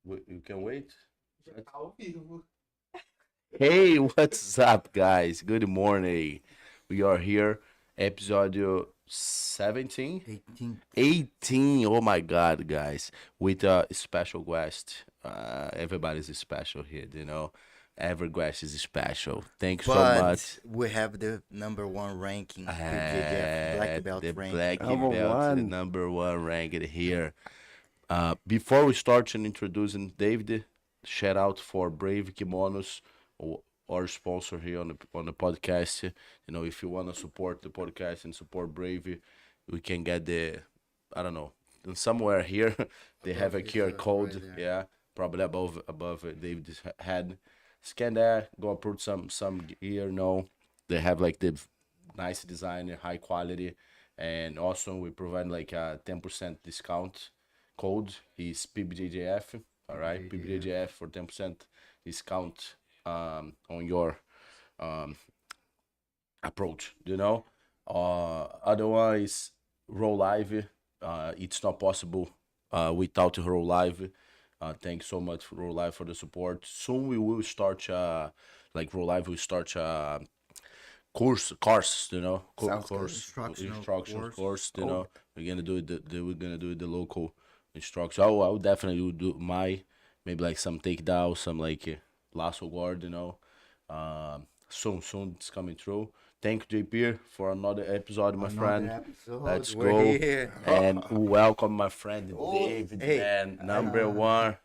You can wait. Ao vivo. Hey, what's up, guys? Good morning. We are here, episode 17, 18. 18. Oh my God, guys, with a special guest. Everybody's special here, you know. Every guest is special. Thanks so much. But we have the number one ranking, PBJJF black belt The ranking. black Number belt, the one. number one ranked here. Before we start and introducing David, shout out for Brave Gimenis, our sponsor here on the podcast. You know, if you want to support the podcast and support Brave, we can get I don't know, somewhere here they have a Above QR his, code. right there. Yeah, probably above David's head. Scan that, go put some gear. No, they have like the nice design, high quality, and also we provide like a 10% discount code is PBJJF. All right, PBJJF for 10% discount on your um, approach. You know, other one is Roll Live. It's not possible without Roll Live. Thanks so much for Roll Live for the support. Soon we will start like Roll Live will start course, you know, Sounds good. course, Instructional course, you Cool. know. We're gonna do we're gonna do the local instruction. I would definitely do my maybe like some takedown, some like lasso guard, you know. Soon it's coming through. Thank you, JP, for another episode, my friend. Let's We're go. here. And welcome my friend Oh, David, hey. man, number one.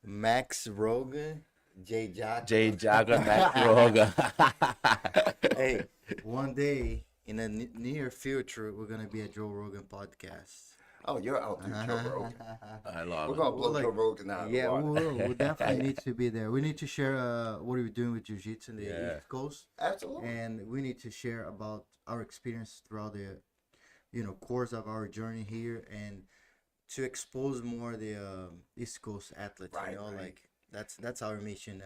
Max Rogan, J. Jack. J Jaga Macroga. Hey, one day in the near future, we're gonna be a Joe Rogan podcast. Oh, you're out there, Joe Rogan. I love We're it. gonna blow Like- Joe Rogan out. Yeah, of the we water. will. We definitely need to be there. We need to share what are we doing with jiu-jitsu in the Yeah. East Coast, Absolutely. and we need to share about our experience throughout the, course of our journey here, and to expose more the East Coast athletes. Right, right. Like that's our mission.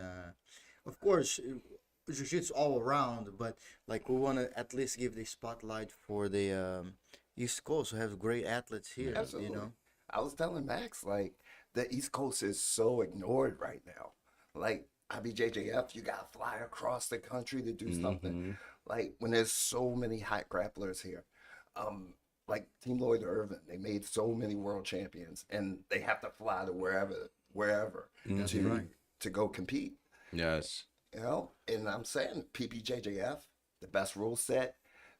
Of course, jiu-jitsu all around, but like we want to at least give the spotlight for the East Coast. We have great athletes here. Absolutely. You know. I was telling Max, like, the East Coast is so ignored right now. Like, IBJJF, you gotta fly across the country to do something. Like, when there's so many hot grapplers here. Like Team Lloyd Irvin, they made so many world champions, and they have to fly to wherever to go compete. Yes. You know, and I'm saying PBJJF, the best rule set,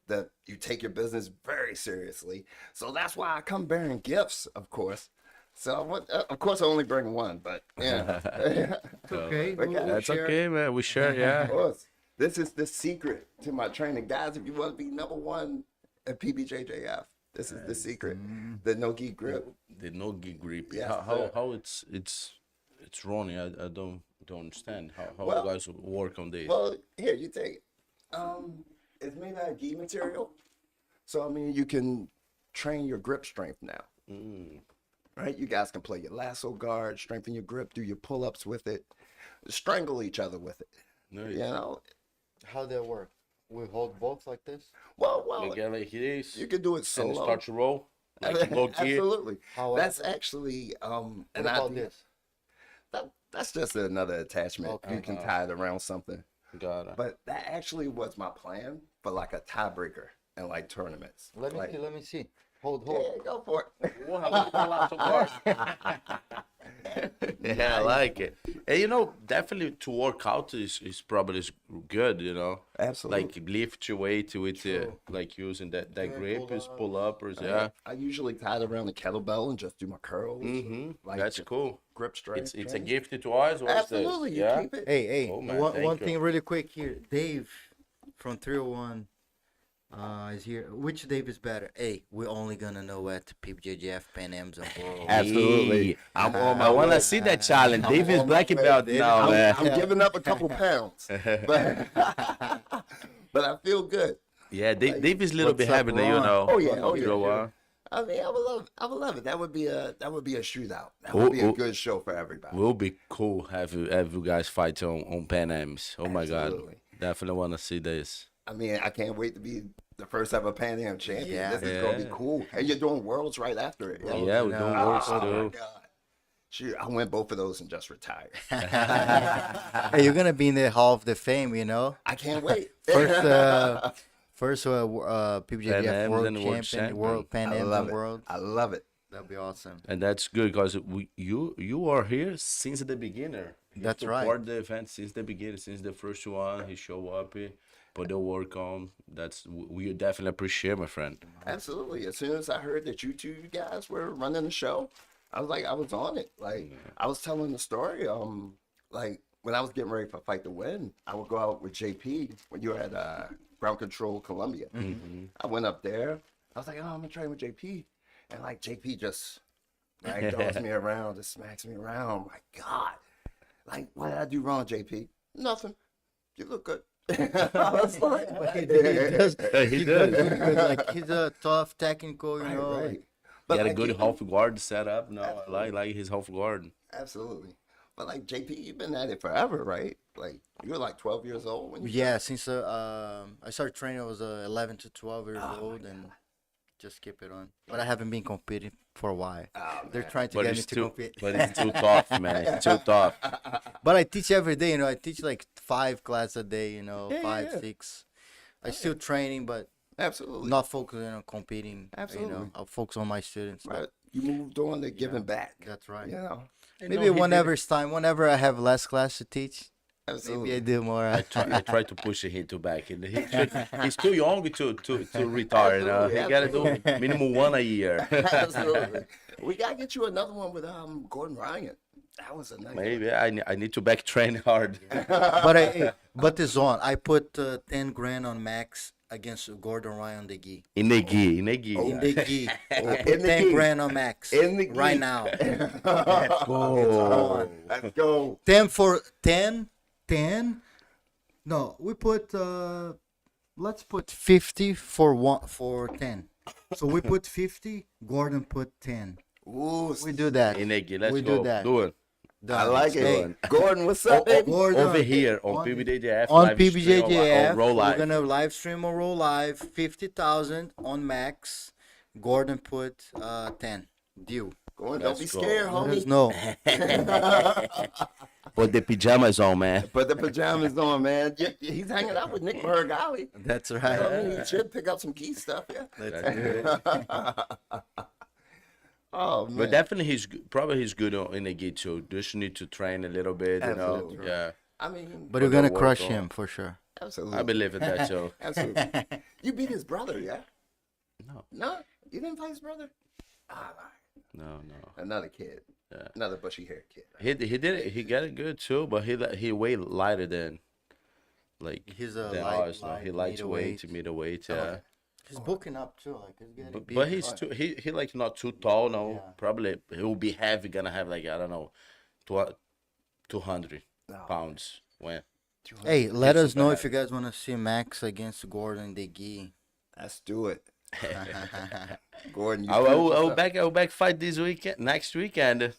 that you take your business very seriously. So that's why I come bearing gifts, of course. So of course I only bring one, but yeah, Okay. But yeah, That's share. okay, man. We share, of yeah. course. This is the secret to my training, guys. If you want to be number one at PBJJF, this is the secret. The no gi grip. The no gig grip. Yes, how sir. how it's running. I don't understand how Well- you guys work on this. Well, here you take it. It's made out of gi material, so I mean you can train your grip strength now. Right? You guys can play your lasso guard, strengthen your grip, do your pull-ups with it, strangle each other with it. Nice. You know? How that work? We hold both like this. Well, You get like this, you can do it and solo. start to roll like low key. Absolutely. How That's actually What an about idea. this? That's just another attachment. Okay. You can tie it around something. Got it. But that actually was my plan for like a tiebreaker in like tournaments. Let me Like, see. Let me see. Hold. yeah, go for it. We'll have a lot of work. Yeah, I like it. And you know, definitely to work out is probably good, you know. Absolutely. Like lift your weight with like using that grip is pull uppers, yeah. I usually tie it around the kettlebell and just do my curls. Like That's cool. grip strength. It's a training. gift to us. Or Absolutely, you yeah. keep it. Hey, Oh, man, one thank you. thing really quick here. Dave from 301 is here. Which Dave is better? Hey, we're only gonna know at PBJJF Pan Am's and World. Absolutely. I'm on my I want way. to see that challenge. I'm Dave is on my black way. belt now, I'm, man. I'm giving up a couple pounds, but but I feel good. Yeah, Dave is a little what's bit up, heavy, you Ron? know. Oh, yeah, oh, yeah, Throw sure. on. I mean, I would love it. That would be a shootout. That would be a Oh, good show for everybody. Will be cool have you guys fight on Pan Am's. Oh my god, Absolutely. definitely want to see this. I mean, I can't wait to be the first ever Pan Am champion. Yeah. This is gonna be Yeah. cool. And you're doing worlds right after it. Yeah, we're doing works Oh my too. God. Shoot, I win both of those and just retire. Hey, you're gonna be in the Hall of the Fame, you know. I can't wait. First PBJJF Pan Ams World and World Champion, Champion. World Pan I Ams love and it. World. I love it. That'd be awesome. And that's good because you are here since the beginner. You That's right. support the event since the beginning, since the first one. He show up, he put the work on. We definitely appreciate, my friend. Absolutely. As soon as I heard that you two guys were running the show, I was like, I was on it. Like, I was telling the story. Like when I was getting ready for Fight to Win, I would go out with JP when you were at Ground Control Columbia. I went up there. I was like, oh, I'm gonna train with JP, and like JP just dogs me around, just smacks me around. My God, like what did I do wrong, JP? Nothing. You look good. I was like, He does. He does. Like he's a tough technical, you know. right. Like, He had a like, good you- half guard set up. No, I like his half guard. Absolutely. But like JP, you've been at it forever, right? Like you were like 12 years old when you yeah, since I started training, I was 11 to 12 years old, and just keep it on. But I haven't been competing for a while. Oh, They're man. trying to But get me it's to too, compete. but it's too tough, man. It's too tough. But I teach every day, you know. I teach like 5 classes a day, you know, Yeah, 5, yeah. 6. I still training, but Absolutely. not focusing on competing. You Absolutely. know, I'll focus on my students. Right. You moved on to giving back. That's right. You know. Maybe whenever I have less class to teach, Absolutely. maybe I do more. I try to push him to back. And he's too young to retire. You know? He Absolutely, gotta do minimum one a year. Absolutely. We gotta get you another one with Gordon Ryan. That was a nice Maybe I need to back train hard. But it's on. I put 10 grand on max against Gordon Ryan on the gi. In the gi. In the gi. I put In the 10 gi. grand on max. In the gi. right now. Let's go. Let's go. 10 for 10. 10. No, we put let's put 50 for 10. So we put 50, Gordon put 10. Ooh, We do that. In the gi. Let's We go. do that. Do it. I like Hey, it. Gordon, what's up, baby? Gordon, Over here on PBJJF. on live stream PBJJF, on Roll we're Live. gonna live stream on Roll Live, 50,000 on max. Gordon put 10. Deal. Gordon, don't be Let's go. scared, Let homie. us know. Put the pajamas on, man. Put the pajamas on, man. He's hanging out with Nick Murgali. That's I right. mean, he should pick up some key stuff, yeah. That's good. Oh, man. But definitely he's good in the gi too. Just need to train a little bit, you know. Absolutely. Yeah, I mean, But you're the gonna work crush on. him for sure. absolutely. I believe in that too. Absolutely. You beat his brother, yeah? No. No? You didn't fight his brother? Ah, No. another kid. Yeah. Another bushy haired kid. He did it. He got it good too, but he way lighter than like He's a than light- ours. No, he light lightweight to middleweight. Yeah. He's booking up too. Like he's getting big. But he's too he like not too tall. No, Yeah. probably he will be heavy. Gonna have like I don't know, 200 No. pounds when. Hey, let It's us know bad. if you guys want to see Max against Gordon the gi. Let's do it. Gordon, you I prove will yourself. I will back fight this weekend. Next weekend,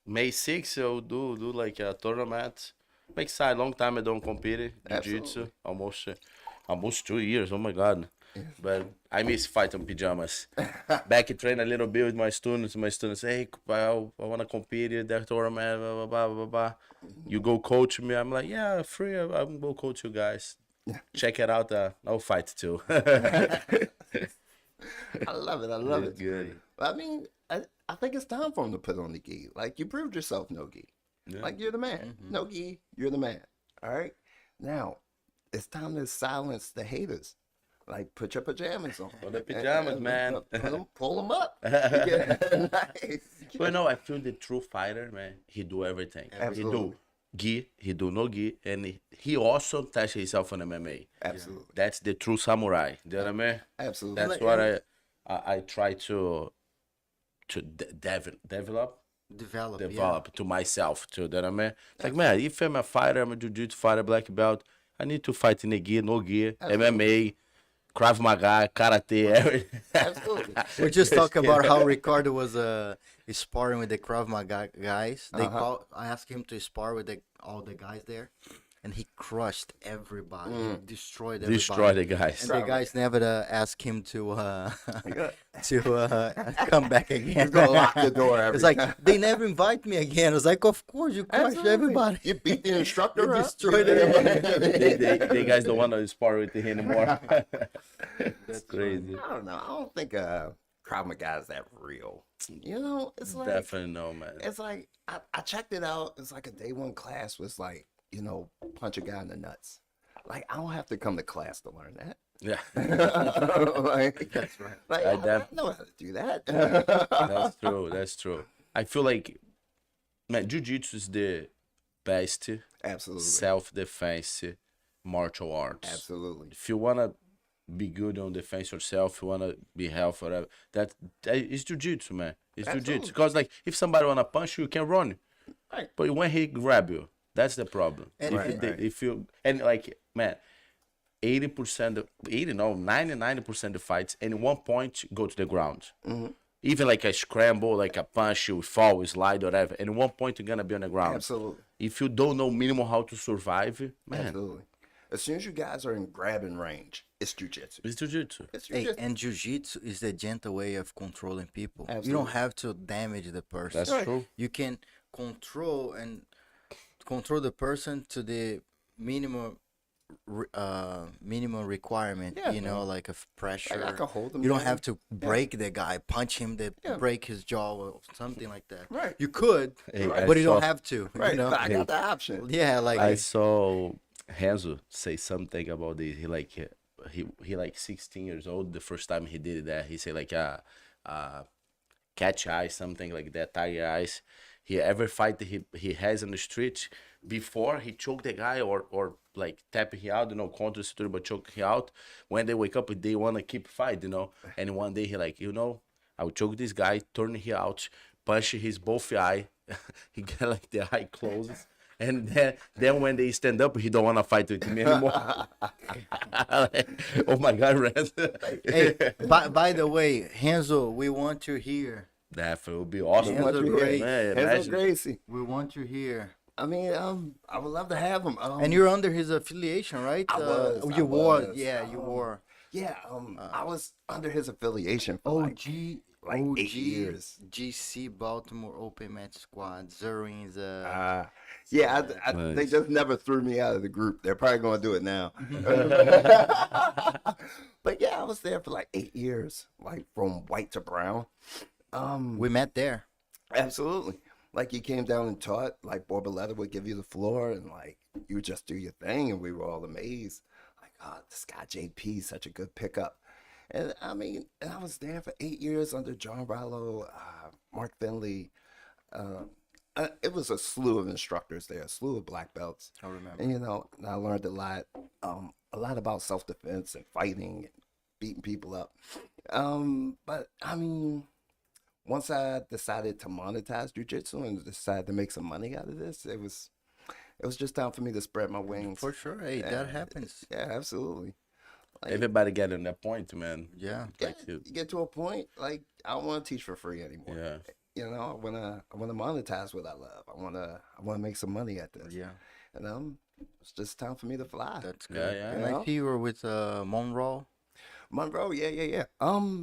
May 6th. So do like a tournament. I'm excited. Long time I don't compete jiu-jitsu. Almost 2 years. Oh my god. But I miss fight on pajamas. Back and train a little bit with my students. My students say, hey, I want to compete in that tournament. Blah, blah, blah, blah, blah. You go coach me. I'm like, yeah, free. I'm go coach you guys. Check it out. I'll fight too. I love it. I love it. Good. I mean, I think it's time for him to put on the gi. Like, you proved yourself, no gi. Yeah. Like, you're the man. No gi, you're the man. All right? Now, it's time to silence the haters. Like, put your pajamas on. Put the pajamas, man. Pull them up. Nice. But no, I feel the true fighter, man. He do everything. Absolutely. He do gi, he do no gi, and he also test himself on MMA. Absolutely. That's the true samurai. You know what I mean? Absolutely. That's what I try to develop to myself too. That I mean, it's like man, if I'm a fighter, I'm a jiu-jitsu fighter, black belt. I need to fight in the gi, no gi, MMA, Krav Maga, karate, everything. Absolutely. We're just talking about how Ricardo was sparring with the Krav Maga guys. I asked him to spar with all the guys there. and he crushed everybody. He destroyed everybody. Destroy the guys. And the guys never asked him to Yeah. come back again. He's gonna lock the door every It's like time. they never invite me again. It's like, of course you crushed Absolutely. everybody. You beat the instructor You up. destroyed Yeah. everybody. They guys don't want to spar with him anymore. That's crazy. I don't know. I don't think Krav Maga is that real. You know, it's like Definitely no, man. it's like I checked it out. It's like a day one class was like, you know, punch a guy in the nuts. Like I don't have to come to class to learn that. Yeah, Like, That's right. like, I I def- know how to do that. that's true. That's true. I feel like, man, jiu-jitsu is the best Absolutely. self-defense martial arts. Absolutely. If you wanna be good on defense yourself, you wanna be healthy, whatever. That is jiu-jitsu, man. It's Absolutely. jiu-jitsu. Because like, if somebody wanna punch you, you can run. Right. But when he grab you, that's the problem. And- if, Right, you, right. if you and like, man, 99% of fights, and 1 point go to the ground. Mhm. Even like a scramble, like a punch, you fall, slide, whatever. And 1 point you're gonna be on the ground. Absolutely. If you don't know minimum how to survive, man, Absolutely. As soon as you guys are in grabbing range, it's jujitsu. it's jiu-jitsu. It's Hey, jujitsu. and jiu-jitsu is the gentle way of controlling people. You Absolutely. don't have to damage the person. That's Right. true. You can control the person to the minimum requirement. Yeah, you know, like of pressure. Like, I can hold him You don't down. have to break the guy, punch him, Yeah. break his jaw or something like that. Right. You could, Hey, but you don't saw- have to. Right. You know? But I got the option. Yeah, like I saw Renzo say something about this. He like he like 16 years old. The first time he did that, he said like catch eyes, something like that, tiger eyes. He ever fight he has on the street before he choke the guy or like tap him out, you know, counter story but choke him out. When they wake up, they wanna keep fight, you know. And one day he like, you know, I will choke this guy, turn him out, punch his both eye. He get like the eye closes. And then when they stand up, he don't want to fight with me anymore. Oh my God, Rand. hey, by the way, Renzo, we want you here. That would be awesome. Hands are great. Man, Hands imagine. Gracie. We want you here. I mean, I would love to have him. And you're under his affiliation, right? I was, You I wore, was. yeah, you wore. Yeah, I was under his affiliation for like like 8 years. GC Baltimore Open Match Squad. Zurin's Yeah, they Nice. just never threw me out of the group. They're probably going to do it now. But yeah, I was there for like 8 years, like from white to brown. we met there. Absolutely. Like you came down and taught, like Borboleta would give you the floor and like you would just do your thing and we were all amazed. Like, oh, this guy JP, such a good pickup. And I mean, and I was there for 8 years under John Rollo, Mark Finley. It was a slew of instructors there, a slew of black belts. I remember. And you know, I learned a lot about self-defense and fighting and beating people up. But I mean, once I decided to monetize jiu-jitsu and decided to make some money out of this, it was just time for me to spread my wings. For sure. Hey, Yeah. that happens. Yeah, absolutely. Like, Everybody getting that point, man. Yeah. yeah, Like, you get to a point like I don't want to teach for free anymore. yeah. You know, I wanna monetize what I love. I wanna make some money at this. Yeah. And it's just time for me to fly. That's good. Yeah, yeah. And You know? I see you were with Monroe. Monroe, yeah.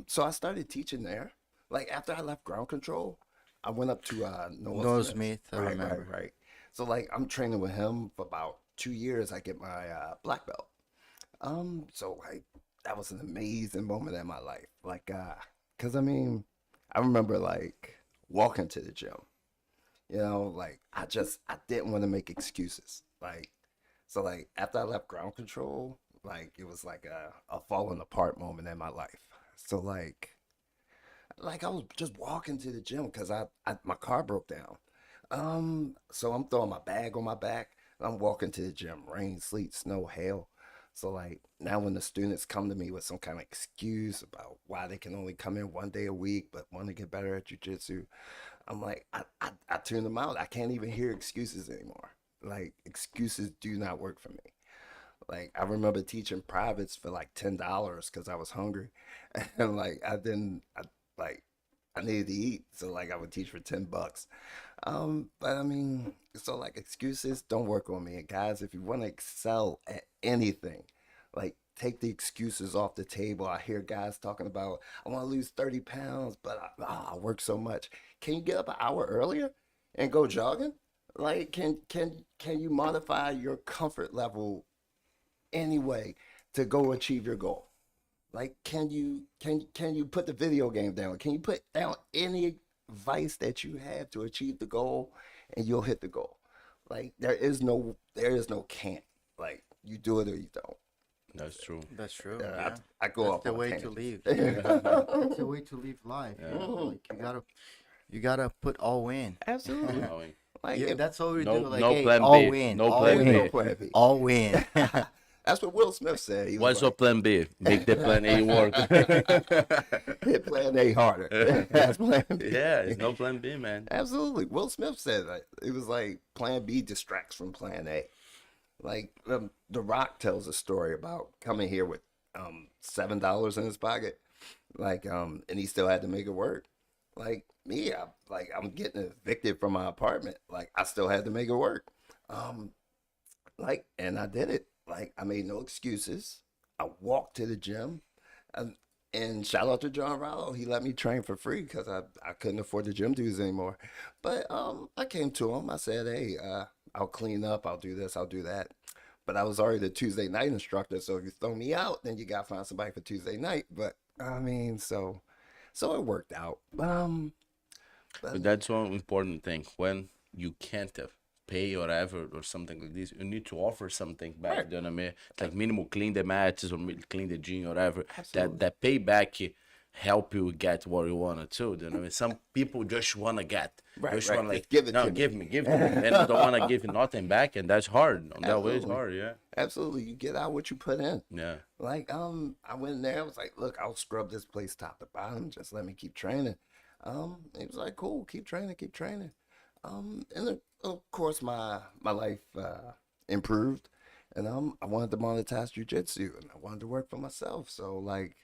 So I started teaching there. Like after I left ground control, I went up to Noah Smith, I remember. Right. So like I'm training with him for about 2 years. I get my black belt. So like that was an amazing moment in my life. Like, cause I mean, I remember like walking to the gym. You know, like I didn't want to make excuses. Like, so like after I left ground control, like it was like a falling apart moment in my life. So like I was just walking to the gym because my car broke down. So I'm throwing my bag on my back. And I'm walking to the gym, rain, sleet, snow, hail. So like now when the students come to me with some kind of excuse about why they can only come in 1 day a week but want to get better at jiu-jitsu, I'm like, I tune them out. I can't even hear excuses anymore. Like excuses do not work for me. Like I remember teaching privates for like $10 because I was hungry. And like I needed to eat. So like I would teach for $10. But I mean, so like excuses don't work on me. And guys, if you want to excel at anything, like take the excuses off the table. I hear guys talking about, I want to lose 30 pounds, but I work so much. Can you get up an hour earlier and go jogging? Like, can you modify your comfort level anyway to go achieve your goal? Like, can you put the video game down? Can you put down any vice that you have to achieve the goal, and you'll hit the goal? Like, there is no can't. Like, you do it or you don't. That's true. That's true. Yeah, I go That's off the on a way to tangent. live. That's the way to live life. Yeah. Like you gotta put all in. Absolutely. Knowing. Like, Yeah, if, that's all we No- do. Like, no hey, plan all B. in. No all plan in. B. no plan B. All win. That's what Will Smith said. He was What's your like, plan B? Make the plan A work. hit plan A harder. That's plan B. Yeah, it's no plan B, man. Absolutely. Will Smith said that. It was like plan B distracts from plan A. Like, The Rock tells a story about coming here with $7 in his pocket. Like, and he still had to make it work. Like me, I'm getting evicted from my apartment. Like, I still had to make it work. And I did it. Like, I made no excuses. I walked to the gym. And shout out to John Rollo. He let me train for free because I couldn't afford the gym dues anymore. But I came to him. I said, hey, I'll clean up. I'll do this. I'll do that. But I was already the Tuesday night instructor. So if you throw me out, then you got to find somebody for Tuesday night. But I mean, so it worked out. But that's one important thing. When you can't pay or ever or something like this, you need to offer something back. Right. You know what I mean? Like minimum clean the mats or clean the gym or whatever. Absolutely. That payback help you get what you wanna too. You know what I mean? Some people just wanna get. Right, Just right. wanna like Just give it no, to me." give me. And don't wanna give nothing back, and that's hard. On that way it's Absolutely. hard, yeah. Absolutely. You get out what you put in. Yeah. Like, I went in there. I was like, look, I'll scrub this place top to bottom. Just let me keep training. He was like, cool, keep training, keep training. And then, of course, my life improved, and I wanted to monetize jujitsu, and I wanted to work for myself. So, like,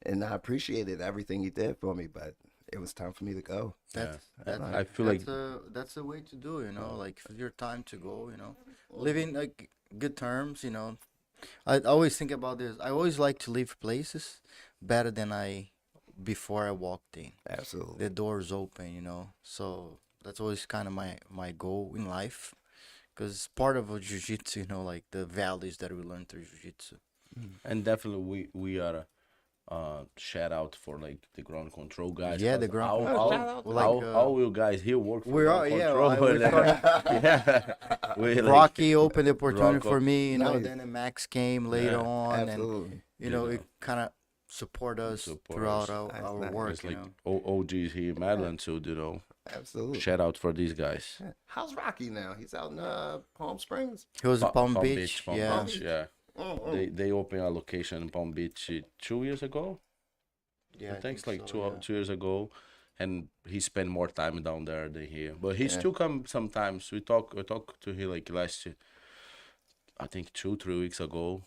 and I appreciated everything he did for me, but it was time for me to go. I feel like That's the way to do. Like for your time to go. Living like good terms. I always think about this. I always like to leave places better than before I walked in. Absolutely. The doors open. So that's always kind of my goal in life, because part of jiu-jitsu, like the values that we learn through jiu-jitsu. and definitely we are shout out for like the ground control guys. Yeah, the 'cause ground how, control. how, Like, how you guys here work for we are, ground yeah. control? Yeah. We, like, Rocky opened the opportunity Rocco. for me, Nice. Then Max came later Yeah, on, Absolutely. and it kind of support us Support throughout us. our, Nice, our nice. work. it's like OGs here in Maryland too, Absolutely. Shout out for these guys. How's Rocky now? He's out in Palm Springs. He was in Palm Palm Beach, Palm yeah. Beach, yeah. Oh, They opened a location in Palm Beach 2 years ago. Yeah, I think it's like so, 2 years ago, and he spent more time down there than here. But he Yeah. still come sometimes. We talk to him like last, I think 2-3 weeks ago.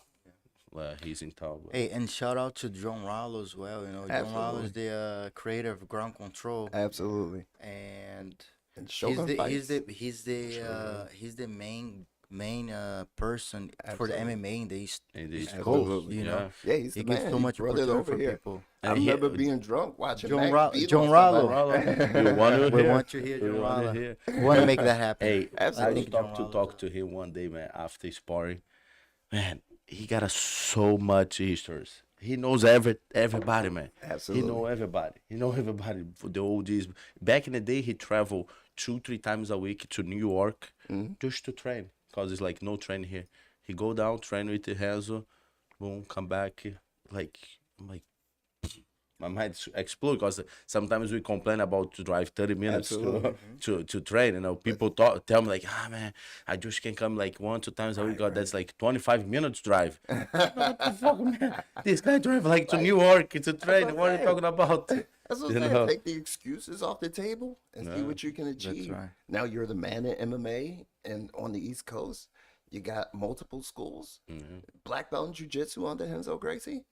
He's in town. But Hey, and shout out to John Rallo as well. John Rallo is Absolutely. the creator of Ground Control, absolutely. and And he's Shogun the fights. he's the main person for the Absolutely. MMA in the East, in the East East Coast. Coast, You yeah. know, Yeah, he's he the gives man. so He much brought it opportunity over for here. people. I And he- remember being drunk watching John Max Ra- beat John on Rallo. somebody. You want to We hear? want you here, You John wanna Rallo. hear? We want to make that happen. Hey, Absolutely. I think talked John talk Rallo- to him one day, man, after sparring. Man, he got so much histories. He knows everybody, man. Absolutely. He know everybody. He know everybody. For the OGs. Back in the day, he traveled 2-3 times a week to New York just to train, cause it's like no train here. He go down, train with the Renzo, boom, come back. Like I'm like, my mind explode, because sometimes we complain about to drive 30 minutes Absolutely. to train. People tell me like, man, I just can come like 1-2 times a week. God, that's like 25 minutes drive. What the fuck, man? This guy drive like to New York to train. I'm What are you saying. talking about? That's what You I'm saying. know? Take the excuses off the table and see Yeah. what you can achieve. right. Now you're the man in MMA, and on the East Coast, you got multiple schools. Mhm. Black belt in jiu-jitsu under Renzo Gracie.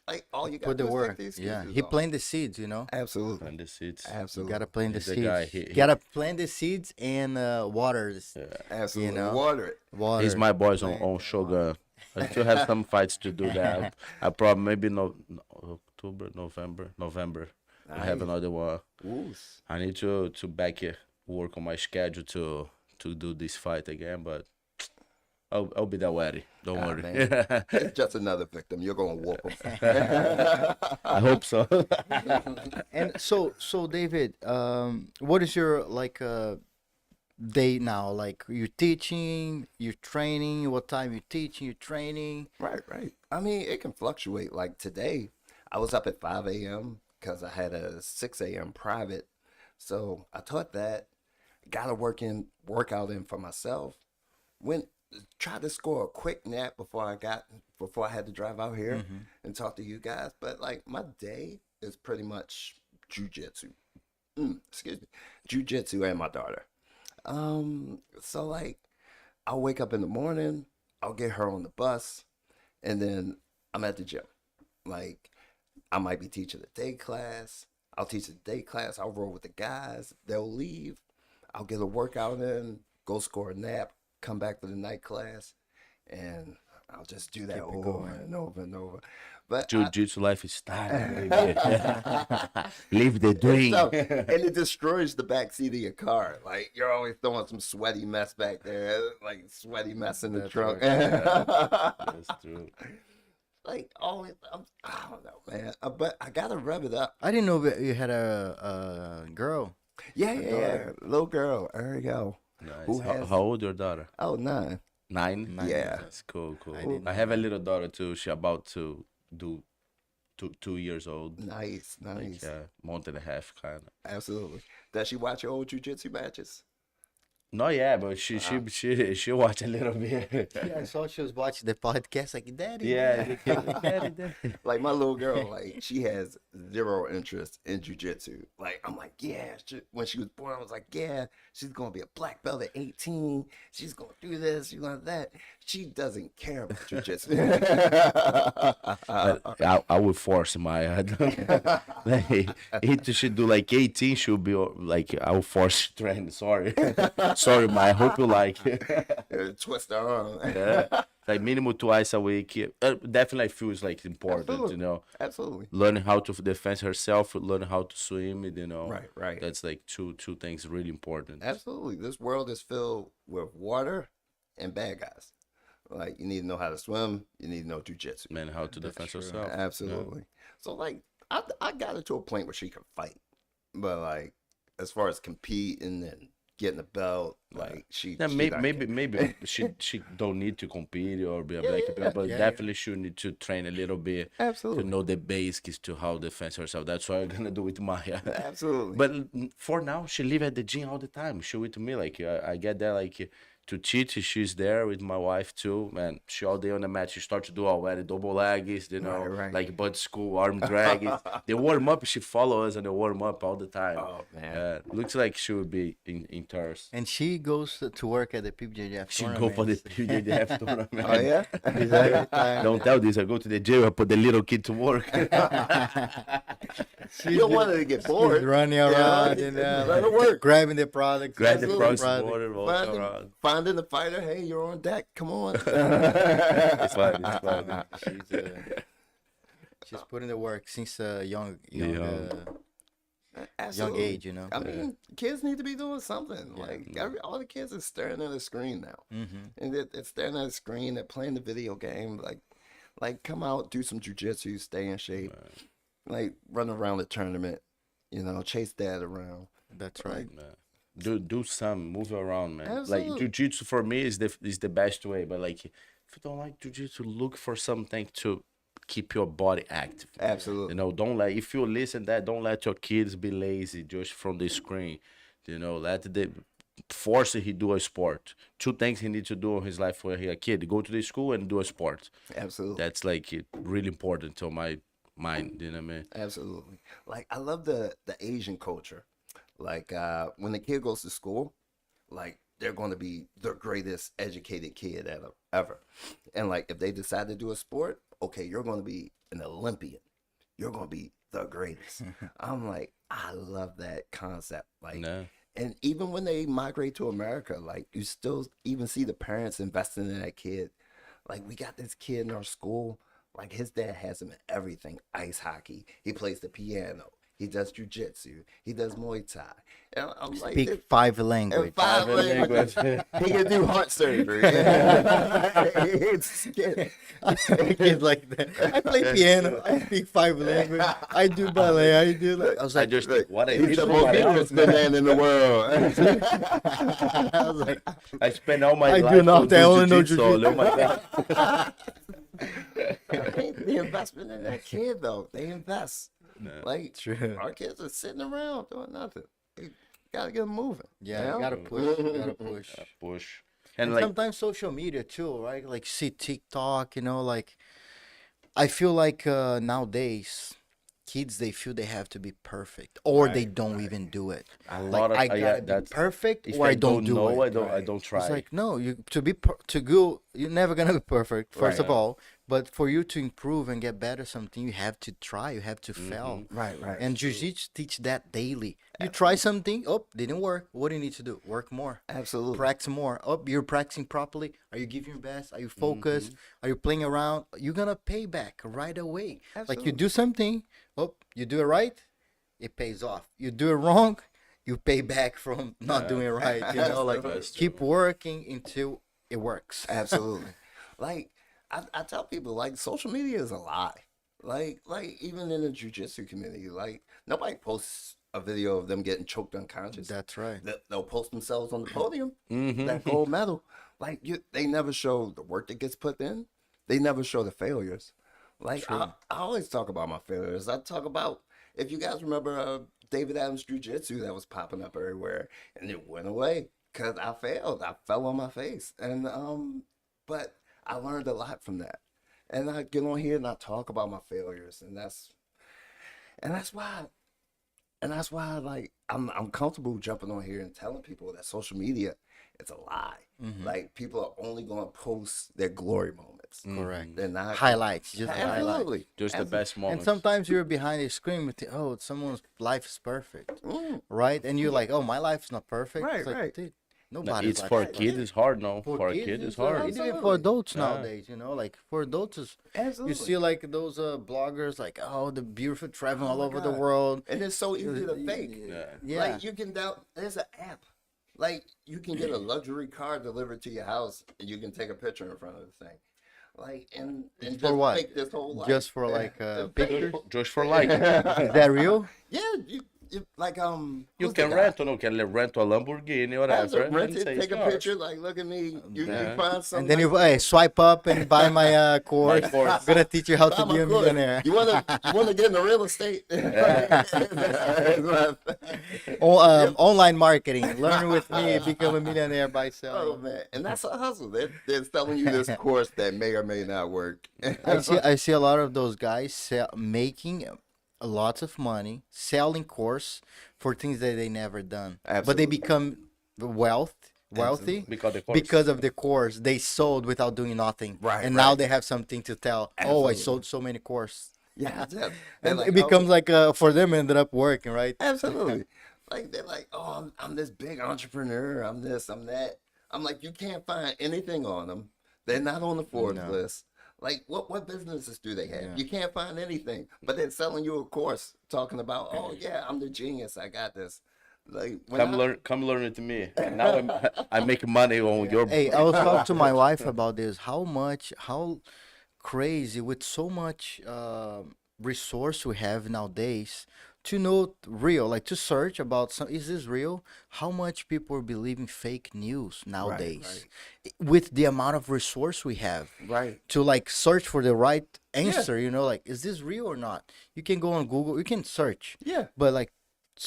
Like all you got Put to the do is take work. these Yeah, excuses he off. planted the seeds, you know. Absolutely. And the seats. You Absolutely. gotta plant the He's the seeds. guy, You gotta plant the seeds and water. Absolutely. know. Water it. Water. He's my boys on, plant on and Shogun. I still have some fights to do that. I probably maybe October, November. I have Nice. another one. Woos. I need to back work on my schedule to do this fight again, but I'll be that ready. Don't Ah, worry. man. It's just another victim. You're gonna whoop him. I hope so. And so David, what is your like day now? Like you teaching, you training, what time you teaching, you training? Right. I mean, it can fluctuate. Like today, I was up at 5 a.m. because I had a 6 a.m. private. So I taught that, got a workout in for myself. Tried to score a quick nap before I had to drive out here and talk to you guys. But like my day is pretty much jujitsu. Excuse me, jujitsu and my daughter. So like I'll wake up in the morning, I'll get her on the bus, and then I'm at the gym. Like I might be teaching a day class. I'll teach a day class. I'll roll with the guys. They'll leave. I'll get a workout in, go score a nap, come back for the night class, and I'll just do that over and over and over. But Jiu-Jitsu life is starting. Baby. Live the dream. and it destroys the back seat of your car. Like you're always throwing some sweaty mess back there, like sweaty mess in the trunk. That's true. Like always, I don't know, man. But I gotta rev it up. I didn't know that you had a girl. Yeah. Little girl, there you go. Nice. Who has- How old your daughter? Oh, 9. 9? Yeah. That's cool. I didn't I have a little daughter too. She about to do 2 years old. Nice. Like, month and a half, kind of. Absolutely. Does she watch your old jiu-jitsu matches? No, yeah, but she watch a little bit. Yeah, I saw she was watching the podcast. Like, Daddy. Yeah, Daddy. Like my little girl, like she has zero interest in jiu-jitsu. Like I'm like, yeah. When she was born, I was like, yeah, she's gonna be a black belt at 18. She's gonna do this, she's gonna do that. She doesn't care about jiu-jitsu. I would force my like, if she do like 18, she'll be like, I will force train. Sorry, sorry, ma. I hope you like it. Twist her arm. Yeah. Like minimum twice a week. Definitely feels like important, Absolutely. you know. Absolutely. Learning how to defend herself, learning how to swim, you know. Right. That's like two things really important. Absolutely. This world is filled with water and bad guys. Like you need to know how to swim. You need to know jujitsu. Man, how to defend true. yourself. Absolutely. So like I got her to a point where she could fight, but like as far as competing and getting a belt, like Yeah, she maybe she don't need to compete or be a black belt, but Yeah. definitely she need to train a little bit to absolutely know the basics to how to defend herself. That's what I'm gonna do with Maya. absolutely. But for now, she live at the gym all the time. She with me, like I get there, like to teach. She's there with my wife too. Man, she all day on the mat. She start to do already double legs, you know, Right. like butt school, arm drag. They warm up. She follow us and they warm up all the time. Oh man. Looks like she would be in Taurus. And she goes to work at the PBJJF She go for the tournaments. PBJJF tournament. Oh yeah. Every time. Don't tell this. I go to the gym. I put the little kid to work. You don't want her to get She's bored. running around and let her work. grabbing the products. Grab the Absolutely. products, water, walk Finding, around. finding the fighter. Hey, you're on deck. Come on. It's fine. It's fine. She's putting the work since young Absolutely. age, you know. I mean, kids need to be doing something. Like all the kids are staring at a screen now, and they're staring at a screen. They're playing the video game. Like come out, do some jujitsu, stay in shape. Like run around the tournament, you know, chase dad around. That's right. Do some move around, man. Absolutely. Like jiu-jitsu for me is the best way. But like, if you don't like jiu-jitsu, look for something to keep your body active. Absolutely. You know, don't let if you listen that, don't let your kids be lazy just from the screen. You know, force he do a sport. 2 things he needs to do in his life when he a kid: go to the school and do a sport. Absolutely. That's like really important to my mind. You know what I mean? Absolutely. Like I love the Asian culture. Like when the kid goes to school, like they're going to be the greatest educated kid ever. And like if they decide to do a sport, okay, you're going to be an Olympian. You're gonna be the greatest. I'm like, I love that concept. Like, No. and even when they migrate to America, like you still even see the parents investing in that kid. Like we got this kid in our school. Like his dad has him in everything: ice hockey. He plays the piano. He does jujitsu. He does Muay Thai. And I'm like, Speak 5 language. five languages. He can do heart surgery. It's Kids like that. I play piano. I speak 5 language. I do ballet. I do like. I was I like, just think, what I he's did. the most interesting man in the world. I was like, I spent all my I life do not. to I do only know jiu-jitsu, jiu-jitsu. oh my God. The investment in that kid, though, they invest. No. Like, True. our kids are sitting around doing nothing. You gotta get them moving. yeah, you you know? gotta push. You gotta push. Push. And And like, sometimes social media too, right? Like see TikTok, like I feel like nowadays kids they feel they have to be perfect or they Right, don't even do it. a Like lot of, I yeah, gotta be that's, perfect if or I don't don't do know, it. I don't try. It's like no, you to go. You're never gonna be perfect, first of Right. all. But for you to improve and get better, something you have to try. You have to fail. Right, right. And jiu-jitsu teach that daily. You try something, oh, didn't work. What do you need to do? Work more. Absolutely. Practice more. Oh, you're practicing properly. Are you giving your best? Are you focused? Are you playing around? You're gonna pay back right away. Like you Absolutely. do something, oh, you do it right, it pays off. You do it wrong, you pay back from not doing it right. Like That's keep working until it works. Absolutely. Like, I tell people, like, social media is a lie. Like even in the jujitsu community, like, nobody posts a video of them getting choked unconscious. That's right. They'll post themselves on the podium, Mhm. that gold medal. Like, they never show the work that gets put in. They never show the failures. Like, I always talk about my failures. I talk about, if you guys remember David Adams Jiu-Jitsu that was popping up everywhere, and it went away because I failed. I fell on my face. And, but I learned a lot from that. And I get on here and I talk about my failures. And that's why like I'm comfortable jumping on here and telling people that social media it's a lie. Like people are only gonna post their glory moments. Correct. They're not Highlights, just highlights. absolutely. Just the best And moments. sometimes you're behind a screen with, oh, someone's life is perfect, Mm, right? And you're like, oh, my life's not perfect. Right, It's like, right. dude, No, nobody's it's life for is a perfect. kid, it's hard, no. For a kids, kid, it's hard. hard. Even for Absolutely. adults Yeah. nowadays, like for adults, absolutely. you see like those bloggers, like, oh, the beautiful traveling all my over the God. world. And it's so easy to fake. Yeah. Yeah. Like you can there's an app. Like you can get a luxury car delivered to your house and you can take a picture in front of the thing. Like and For just what? fake this whole life. Just for like Just pictures? Just for like. Is that real? Yeah, you like You who's can the guy? rent, no? Can rent a Lamborghini or whatever. Rent and it, say take a cars. picture, like look at me. You Yeah. find something. And then you swipe up and buy my course. course. Gonna teach you how to I'm be a course. millionaire. You wanna get into real estate? Online marketing. Learn with me, become a millionaire by Oh selling. man, and that's a hustle. They're selling you this course that may or may not work. I see a lot of those guys making lots of money selling course for things that they never done, but they Absolutely. become wealthy Because the course. because of the course they sold without doing nothing. Right, And now right. they have something to tell. Oh, I Absolutely. sold so many course. Yeah, they're And like, it becomes oh, like for them ended up working, right? absolutely. Like they're like, oh, I'm this big entrepreneur. I'm this, I'm that. I'm like, you can't find anything on them. They're not on the Forbes No. list. Like, what businesses do they have? Yeah. You can't find anything. But they're selling you a course talking about, oh yeah, I'm the genius. I got this. Like, when Come learn it to me. And now I make money on your. Hey, I was talking to my wife about this. How crazy with so much resource we have nowadays to know real, like to search about is this real? How much people are believing fake news nowadays with the amount of resource we have right. to like search for the right answer. Like is this real or not? You can go on Google, you can search, Yeah. but like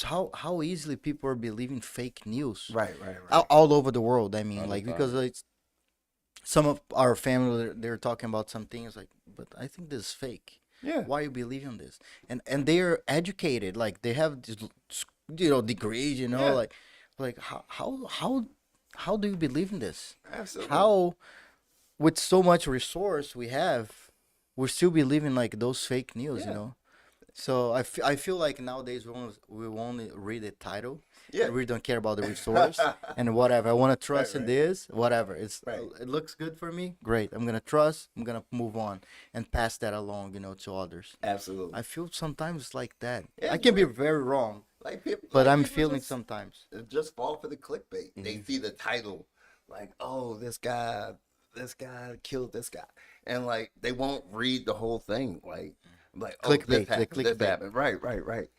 how easily people are believing fake news Right. all over the world. I mean, All the like time. because it's some of our family they're talking about some things like, but I think this is fake. Yeah. Why you believe in this? And they're educated, like they have this, degrees, Yeah. like how do you believe in this? Absolutely. How with so much resource we have, we're still believing like those fake news, you Yeah. know. So I feel like nowadays we will only read the title. Yeah. And we don't care about the resource and whatever. I want to trust in right. this, whatever. Right. It looks good for me. Great. I'm gonna trust. I'm gonna move on and pass that along, you know, to others. Absolutely. I feel sometimes like that. Yeah, I can be very wrong, Like people, but like I'm people feeling just, sometimes. just fall for the clickbait. They see the title, like, oh, this guy killed this guy, and like they won't read the whole thing. Like oh, Clickbait, this the happened, this clickbait. happened. Right.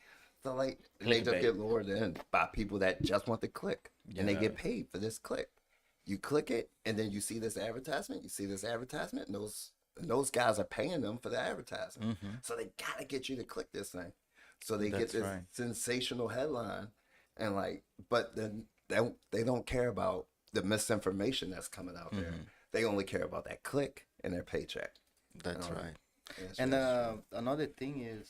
So like they just Clickbait. get lured in by people that just want to click, and they Yeah. get paid for this click. You click it, and then you see this advertisement. You see this advertisement, and those guys are paying them for the advertisement. So they gotta get you to click this thing. So they get That's this right. sensational headline, and like, but then they don't care about the misinformation that's coming out there. They only care about that click and their paycheck. That's Oh, right. Yes, And yes. another thing is,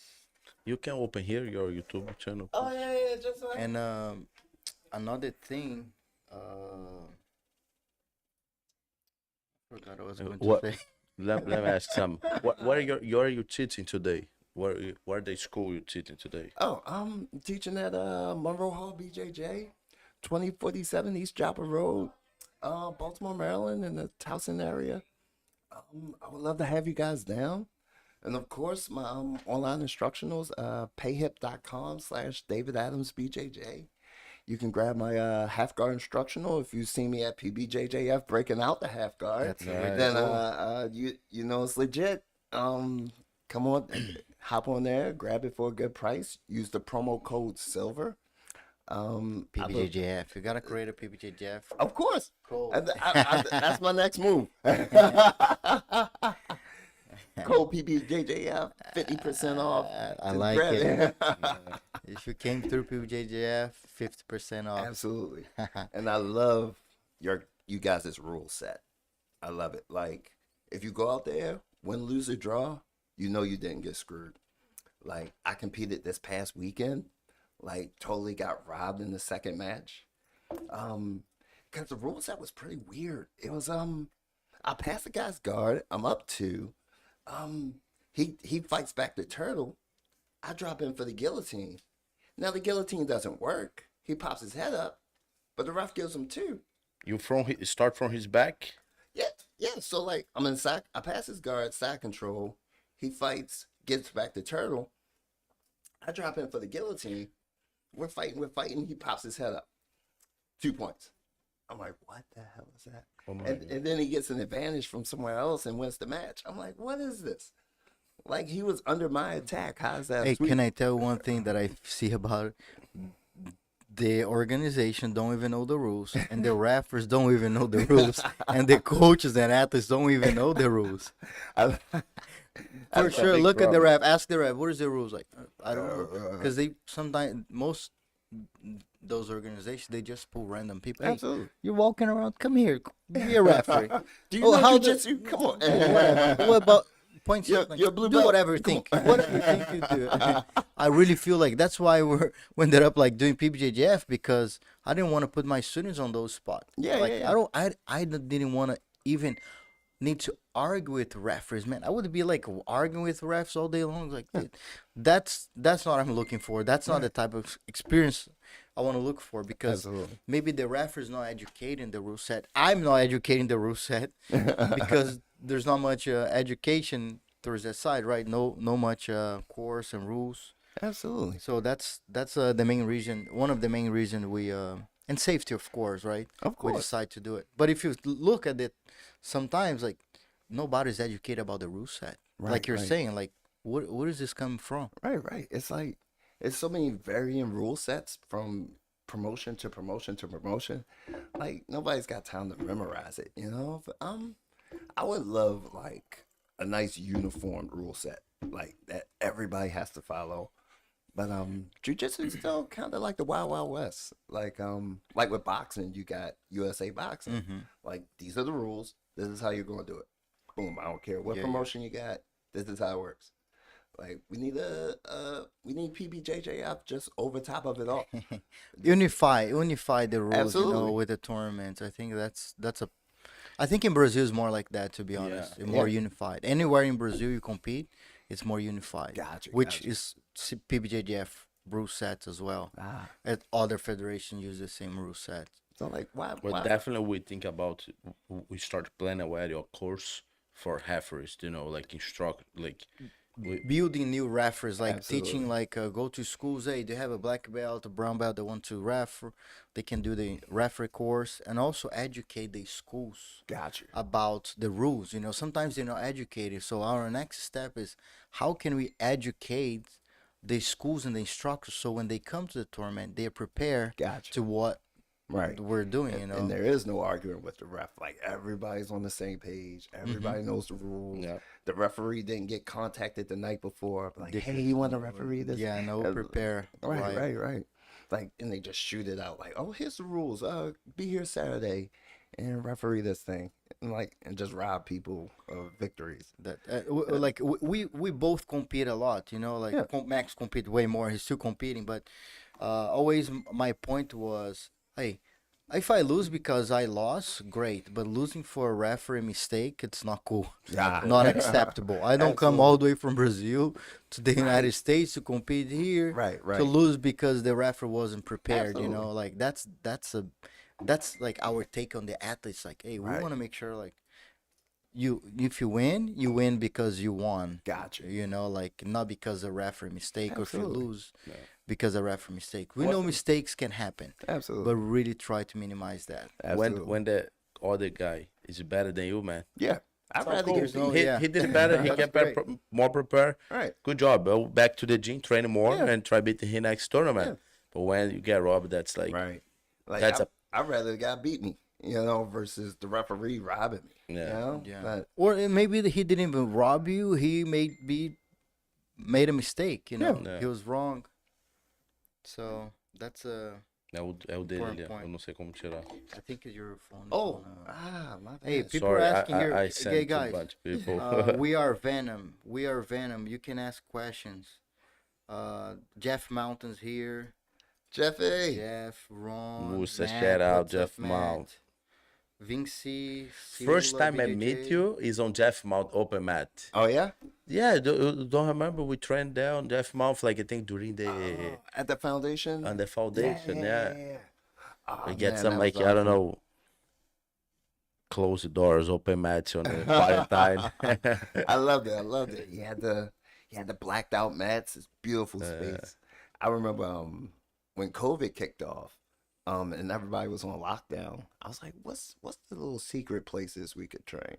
You can open here your YouTube channel. Oh yeah, just like and another thing, forgot what I was going to What? say. Let me ask some. What are you teaching today? Where the school you teaching today? oh, I'm teaching at Monroe Hall BJJ, 2047 East Joppa Road, Baltimore, Maryland, in the Towson area. I would love to have you guys down. And of course, my online instructionals, payhip.com/David Adams BJJ. You can grab my half guard instructional if you see me at PBJJF breaking out the half guard. That's right. Then you know it's legit. Come on, hop on there, grab it for a good price. Use the promo code SILVER. PBJJF. You gotta create a PBJJF. Of course. Cool. That's my next move. Code PBJJF, 50% off. I Just like grab it. If you came through PBJJF, 50% off. Absolutely. And I love you guys' rule set. I love it. Like, if you go out there, win, lose, or draw, you know you didn't get screwed. Like, I competed this past weekend, like, totally got robbed in the second match. Because the rule set was pretty weird. It was, I passed the guy's guard. I'm up 2. He fights back the turtle. I drop in for the guillotine. Now the guillotine doesn't work. He pops his head up, but the ref gives him 2. You start from his back. Yeah. So like I'm in sack. I pass his guard, side control. He fights, gets back the turtle. I drop in for the guillotine. We're fighting. He pops his head up. 2 points. I'm like, what the hell is that? Oh my And then he gets an advantage from somewhere else and wins the match. I'm like, what is this? Like he was under my attack. How's that? Hey, sweet? can I tell one thing that I see about it? The organization don't even know the rules, and the referees don't even know the rules, and the coaches and athletes don't even know the rules. I- For That's a sure, big look at the problem. ref. Ask the ref, what is the rules? Like, I don't know, because they sometimes most those organizations they just pull random people. Hey, Absolutely. you're walking around. Come here, be a referee. Do you Oh, know how jiu-jitsu? Come on. What about points? You're- Like, you're a blue do belt. whatever you think. Whatever you think you do. I really feel like that's why we ended up like doing PBJJF because I didn't want to put my students on those spots. Yeah, like, yeah, yeah. I didn't want to even need to argue with referees, man. I would be like arguing with refs all day long. Like that's not what I'm looking for. That's not the type of experience I want to look for because Absolutely. maybe the referee's not educating the rule set. I'm not educating the rule set because there's not much education towards that side, right? No much course and rules. Absolutely. So that's the main reason. One of the main reasons we and safety, of course, right? Of We course. decide to do it. But if you look at it, sometimes like nobody's educated about the rule set. Right, Like you're right. saying, like where is this coming from? Right. It's like it's so many varying rule sets from promotion to promotion to promotion. Like nobody's got time to memorize it, you know? But, I would love like a nice uniform rule set, like that everybody has to follow. But jiu-jitsu is still kind of like the Wild Wild West. Like with boxing, you got USA Boxing. Like these are the rules. This is how you're going to do it. Boom. I don't care what Yeah, promotion you got. This is how it works. Like we need PBJJF just over top of it all. Unify the rules, you know, Absolutely. with the tournaments. I think that's a I think in Brazil is more like that, to be honest. Yeah. It's more unified. Anywhere in Brazil you compete, it's more unified. Gotcha, Which gotcha. is PBJJF rule sets as well. Ah, And other federations use the same rule set. so like why? But definitely we think about we start planning already a course for referees, like instruct like we, Building new referees, like Absolutely. teaching, like go to schools. Hey, they have a black belt, a brown belt. They want to refer. They can do the referee course, and also educate the schools Got you. about the rules. Sometimes they're not educated. So our next step is how can we educate the schools and the instructors so when they come to the tournament, they are prepared Gotcha. to what Right. we're doing. And there is no arguing with the ref. Like everybody's on the same page. Everybody knows the rules. Yeah. The referee didn't get contacted the night before. Like, hey, you want to referee this? Yeah, no, Uh, prepare. Right. Like, and they just shoot it out. Like, oh, here's the rules. Be here Saturday and referee this thing. And just rob people of victories. That like we both compete a lot, like Yeah. Max compete way more. He's still competing, but always my point was, hey, if I lose because I lost, great, but losing for a referee mistake, it's not cool. Yeah. Not acceptable. I don't come all the way from Brazil to the United States to compete here Right. to lose because the referee wasn't prepared. Absolutely. Like that's like our take on the athletes. Like, hey, we Right. want to make sure like if you win because you won. Gotcha. Like not because of referee mistake, or if Absolutely. you lose Yeah. because of referee mistake. We know mistakes can happen, Absolutely. but really try to minimize that. Absolutely. when the other guy is better than you, man. Yeah. I'd all rather cool. get So, beat. yeah. He did better. He That's get great. more prepared. Right. Good job. Go back to the gym, train more, Yeah. and try beating him next tournament. Yeah. But when you get robbed, that's like Right. Like That's I'd rather the guy beat me, versus the referee robbing me. Yeah. Yeah. But Or maybe he didn't even rob you. He made a mistake. Yeah. He was wrong. So that's é o dele ali. Point. Eu não sei como tirar. I think your phone. oh, Is my bad. Hey, people Sorry, are asking here. I sent Hey to a guys, bunch of people. we are Venom. We are Venom. You can ask questions. Jeff Mountains here. Jeffy. Jeff, Ron, Musa, Matt, shout out, what's up, Jeff Matt? Mount. Vinci. First Silva, time I BJJ. meet you is on Jeff Mount open mat. Oh yeah. Yeah, you don't remember we trained there on Jeff Mount, like I think during the At the foundation. on the foundation. Yeah, Oh, we get man, some that like was I don't awesome. know, close the doors, open mats on the quarantine. I loved it. I loved it. He had the blacked out mats. It's beautiful space. I remember when COVID kicked off, and everybody was on lockdown. I was like, what's the little secret places we could train?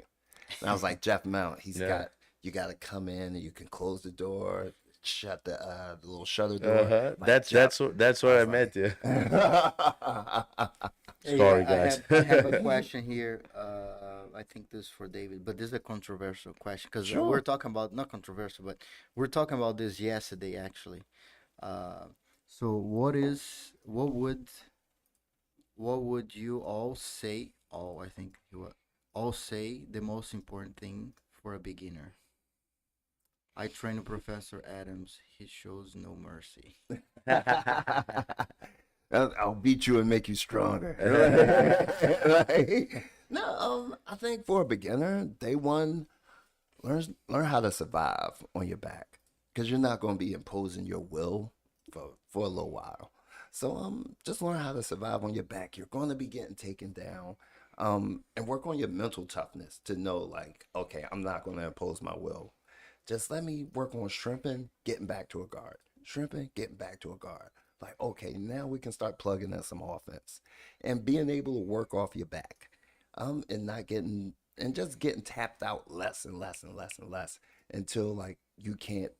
And I was like, Jeff Mount. Yeah. You got to come in and you can close the door, shut the little shutter door. Like, That's where I was met you. Hey, Sorry, I guys. have a question here. I think this is for David, but this is a controversial question because Sure. we're talking about not controversial, but we're talking about this yesterday actually. So what would you all say? I think you would all say the most important thing for a beginner. I train Professor Adams. He shows no mercy. I'll beat you and make you stronger. No, I think for a beginner, day one, learn how to survive on your back, because you're not going to be imposing your will for a little while. So just learn how to survive on your back. You're going to be getting taken down, and work on your mental toughness to know, like, okay, I'm not going to impose my will. Just let me work on shrimping, getting back to a guard. Shrimping, getting back to a guard. Like, okay, now we can start plugging in some offense and being able to work off your back, and not getting, and just getting tapped out less and less and less and less until like you can't,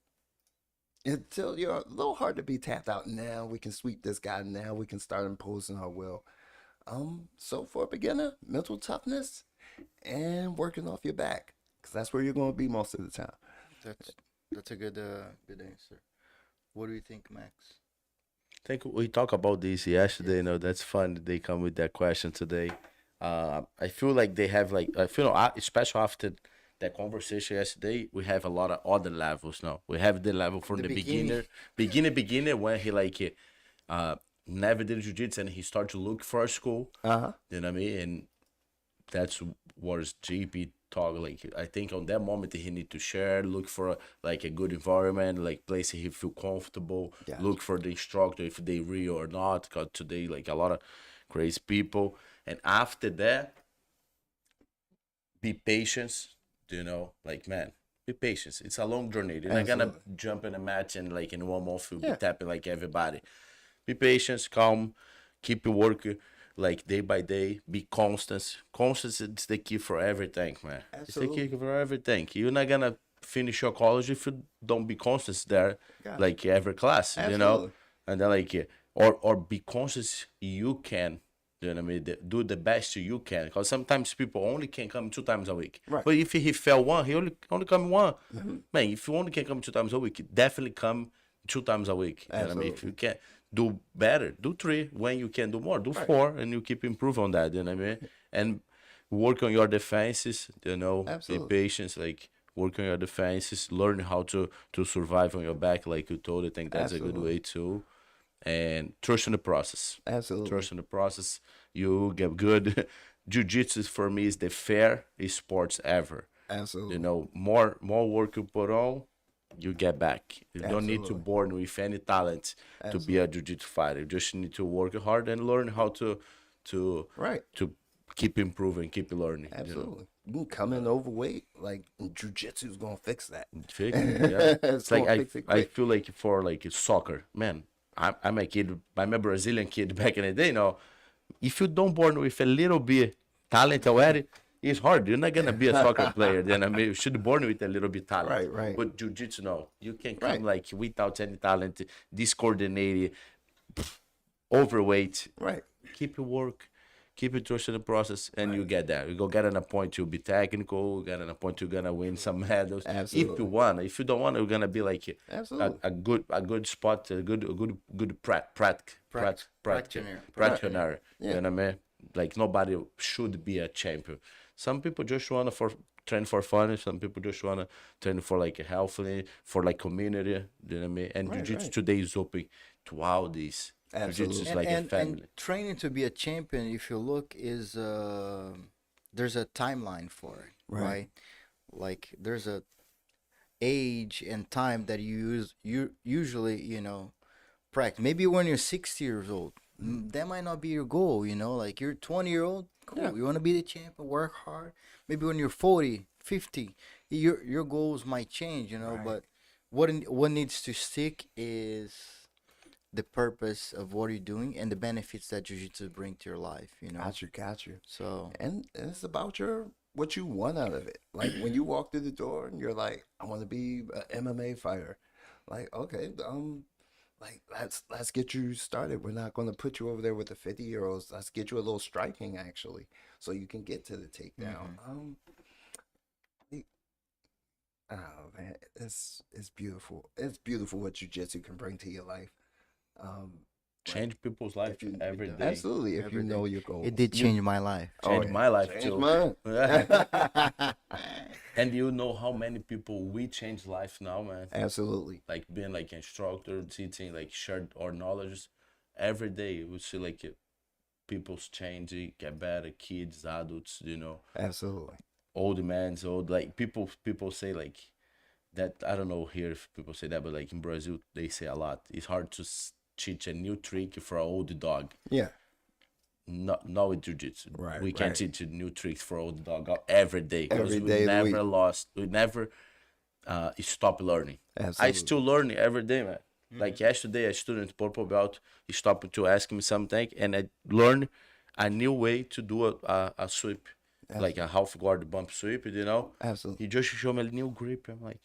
until you're a little hard to be tapped out. Now we can sweep this guy. Now we can start imposing our will. So for a beginner, mental toughness and working off your back, because that's where you're going to be most of the time. That's a good answer. What do you think, Max? I think we talked about this yesterday. That's fun. They come with that question today. I feel like they have especially after that conversation yesterday, we have a lot of other levels now. We have the level from The the beginner when he never did jiu-jitsu and he started to look for a school. Uh-huh. You know what I mean? And that's what JP talk. Like I think on that moment he need to share, look for like a good environment, like place he feel comfortable. Yeah. Look for the instructor if they real or not. Cause today like a lot of crazy people, and after that, be patient. Like man, be patient. It's a long journey. You're not gonna Absolutely. jump in a match and like in 1 month you'll Yeah. be tapping like everybody. Be patient, calm, keep your work like day by day. Be constant. Constancy is the key for everything, man. It's the Absolutely. key for everything. You're not gonna finish your college if you don't be constant there, Yeah. like every class, Absolutely. and then like or be conscious you can. You know what I mean? Do the best you can, because sometimes people only can come 2 times a week. Right. But if he fell one, he only come one. Man, if you only can come 2 times a week, definitely come 2 times a week. You know what I mean? If you can do better, do three. When you can do more, do four, and you keep improve on that. You know what I mean? And work on your defenses. Absolutely. Be patient. Like work on your defenses. Learn how to survive on your back, like you told. I think that's a good Absolutely. way too. And trust in the process. Absolutely. Trust in the process. You get good. Jiu-jitsu for me is the fair sports ever. Absolutely. More work you put on, you get back. You don't need to Absolutely. born with any talent to be a jiu-jitsu fighter. You just need to work hard and learn how to Right. to keep improving, keep learning. Absolutely. You can come in overweight, like jujitsu is gonna fix that. Fix it, yeah. It's It's like gonna fix it I quick. feel like for like soccer, man. I'm a kid. I'm a Brazilian kid back in the day. If you don't born with a little bit talent already, it's hard. You're not gonna be a soccer player. Then I mean, you should born with a little bit talent. Right, right. But jiu-jitsu, no, you can come Right. like without any talent, discoordinated, overweight. Right. Keep your work, keep your trust in the process, and you get there. You go get on a point to be technical. Get on a point you're gonna win some medals. If Absolutely. you want, if you don't want, you're gonna be like Absolutely. a good spot, a good Practitioner. practitioner. Yeah. You know what I mean? Like nobody should be a champion. Some people just wanna train for fun. Some people just wanna train for like healthily, for like community. You know what I mean? And Right, jiu-jitsu right. today is open to all these. Jiu-jitsu is Absolutely. like a and family. training to be a champion, if you look, is there's a timeline for it, Right. right? Like there's a age and time that you usually practice. Maybe when you're 60 years old, that might not be your goal. Like you're 20-year-old, cool. Yeah. You want to be the champion, work hard. Maybe when you're 40, 50, your goals might change. Right. But what needs to stick is the purpose of what you're doing and the benefits that jiu-jitsu bring to your life. Got you. So And it's about what you want out of it. Like when you walk through the door and you're like, I want to be an MMA fighter. Like, okay, like let's get you started. We're not going to put you over there with the 50-year-olds. Let's get you a little striking actually, so you can get to the takedown. the- Oh man, it's beautiful. It's beautiful what jujitsu can bring to your life. Change people's life If you- every day. Absolutely, if you Every know day. your goal. it did change my life. Change my life Change too. mine. And you know how many people we change life now, man. Absolutely. Like being like instructor, teaching, like shared our knowledge. Every day we see like people's changing, get better, kids, adults, Absolutely. old mans, old like people say like that. I don't know here if people say that, but like in Brazil they say a lot. It's hard to teach a new trick for an old dog. Yeah. Not with jiu-jitsu. Right, We can right. teach new tricks for old dog every day. 'Cause Every we day of the never week. lost. We never stop learning. I Absolutely. still learning every day, man. Like yesterday, a student purple belt, he stopped to ask me something, and I learned a new way to do a sweep, like a half guard bump sweep. Absolutely. He just showed me a new grip. I'm like,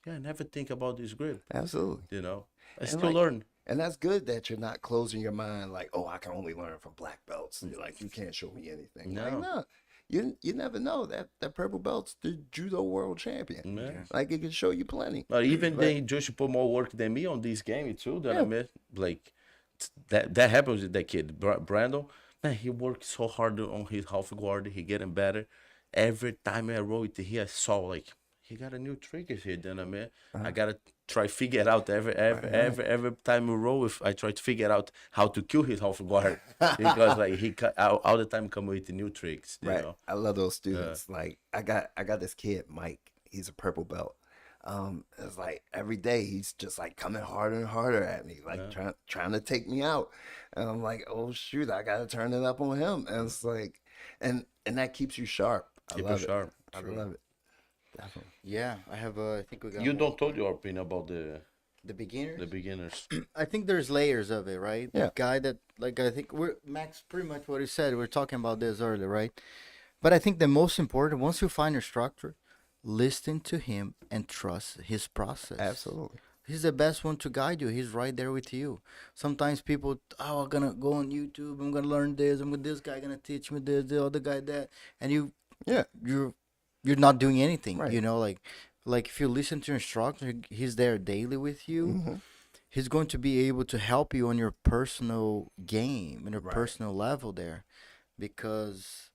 yeah, I never think about this grip. Absolutely. I And still like- learn. And that's good that you're not closing your mind like, oh, I can only learn from black belts. And you're like, you can't show me anything. Like, No. no. You never know that purple belt's the judo world champion. Yeah. Like it can show you plenty. But even Right. they just put more work than me on this game too. That I Yeah. mean, like that happens with that kid, Brandon. Man, he worked so hard on his half guard. He getting better. Every time I roll it, he I saw like he got a new trigger here, then I mean, Uh-huh. I gotta try figure it out every time we roll with. I try to figure out how to kill his half guard because like he all the time come with new tricks, you Right. know. I love those students. Like I got this kid, Mike. He's a purple belt. It's like every day he's just like coming harder and harder at me, like trying to take me out. And I'm like, oh shoot, I gotta turn it up on him. And it's like, and that keeps you sharp. I Keep love it it. sharp. I True. love it. Definitely. Yeah, I have. I think we got You one. don't told your opinion about The beginners. the beginners. I think there's layers of it, right? Yeah. The guy that, like, I think we're Max. Pretty much what he said. We are talking about this earlier, right? But I think the most important, once you find your structure, listen to him and trust his process. Absolutely. He's the best one to guide you. He's right there with you. Sometimes people, oh, I'm gonna go on YouTube. I'm gonna learn this. I'm with this guy gonna teach me this. The other guy that, and Yeah. you're not doing anything. Right. You know, like if you listen to your instructor, he's there daily with you. Mhm. He's going to be able to help you on your personal game and your Right. personal level there, because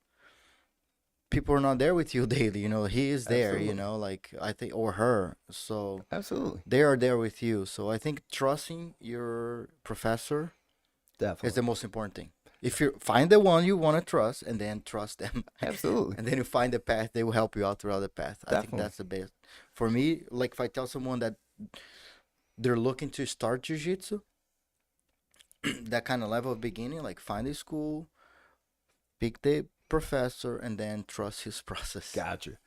people are not there with you daily. You know, he is there. You Absolutely. know, like I think, or her. So Absolutely. they are there with you. So I think trusting your professor Definitely. is the most important thing. If you find the one you want to trust and then trust them, Absolutely. and then you find the path, they will help you out throughout the path. I think Definitely. that's the best. For me, like if I tell someone that they're looking to start jiu-jitsu, that kind of level of beginning, like find a school, pick the professor, and then trust his process. Gotcha.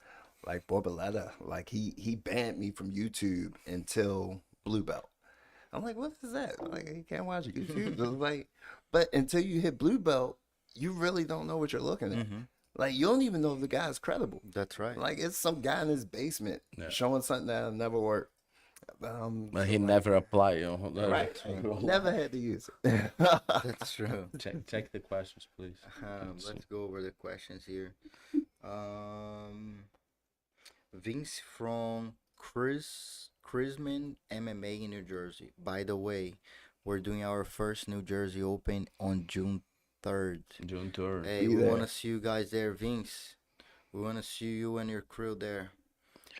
Like Borboleta, like he banned me from YouTube until blue belt. I'm like, what is that? Like, you can't watch YouTube. It's like, but until you hit blue belt, you really don't know what you're looking at. Mhm. Like, you don't even know if the guy's credible. That's right. Like, it's some guy in his basement Yeah. showing something that'll never work. But he so, like, never apply, you know. right. Never had to use it. That's true. Check the questions, please. Let's go over the questions here. Vince from Chrisman MMA in New Jersey. By the way, we're doing our first New Jersey Open on June 3rd. June tour. Hey, Be we there. want to see you guys there, Vince. We want to see you and your crew there.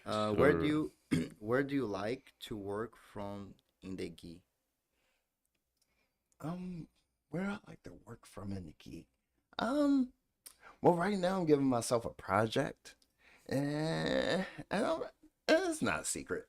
Where do you where do you like to work from in the gi? Where I like to work from in the gi. Well, right now I'm giving myself a project, and it's not a secret.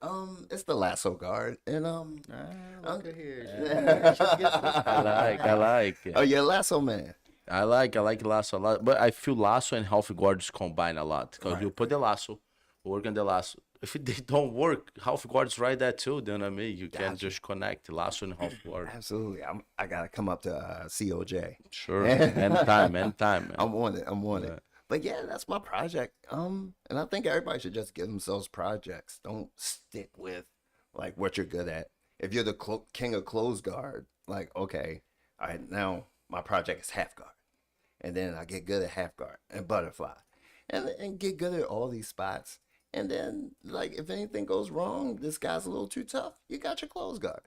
It's the lasso guard, and Look at here. I like. oh, you're a lasso man. I like lasso a lot, but I feel lasso and half guards combine a lot because you put the lasso, work on the lasso. If they don't work, half guards right there too. Then I mean, you can just connect lasso and half guard. Absolutely. I gotta come up to COJ. Sure, anytime. Man. I'm on it. I'm on Yeah. it. But yeah, that's my project. And I think everybody should just give themselves projects. Don't stick with like what you're good at. If you're the king of close guard, like okay, all right, now my project is half guard, and then I get good at half guard and butterfly, and get good at all these spots. And then like if anything goes wrong, this guy's a little too tough. You got your close guard.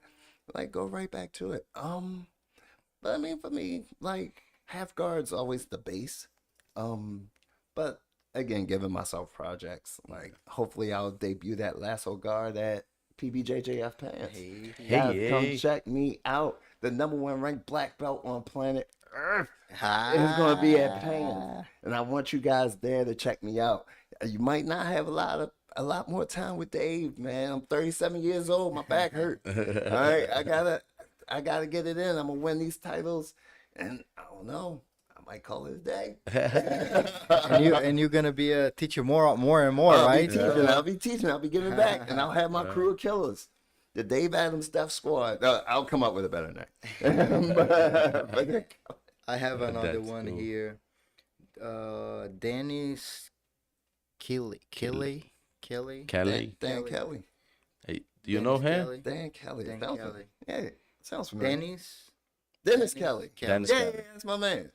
Like go right back to it. But I mean for me, like half guard's always the base. But again, giving myself projects. Like hopefully I'll debut that lasso guard at PBJJF Pants. Hey. Guys, come Hey. check me out. The #1 ranked black belt on planet Earth. Hi. It's gonna be at Pants, and I want you guys there to check me out. You might not have a lot more time with Dave, man. I'm 37 years old. My back hurt. All right, I gotta get it in. I'm gonna win these titles, and I don't know. I might call it a day. And you're gonna be a teacher more and more, I'll right? be teaching. I'll be teaching. I'll be giving back, and I'll have my crew of killers, the Dave Adams Death Squad. I'll come up with a better name. but I have another That's one cool. here. Dennis Kelly. Kelly. Dan Kelly. Hey, do you Dennis know him? Kelly. Dan Kelly. Dan Sounds Kelly. Yeah, sounds familiar. Dennis Dennis Kelly. Dennis Yeah, Kelly. yeah, that's my man. Do you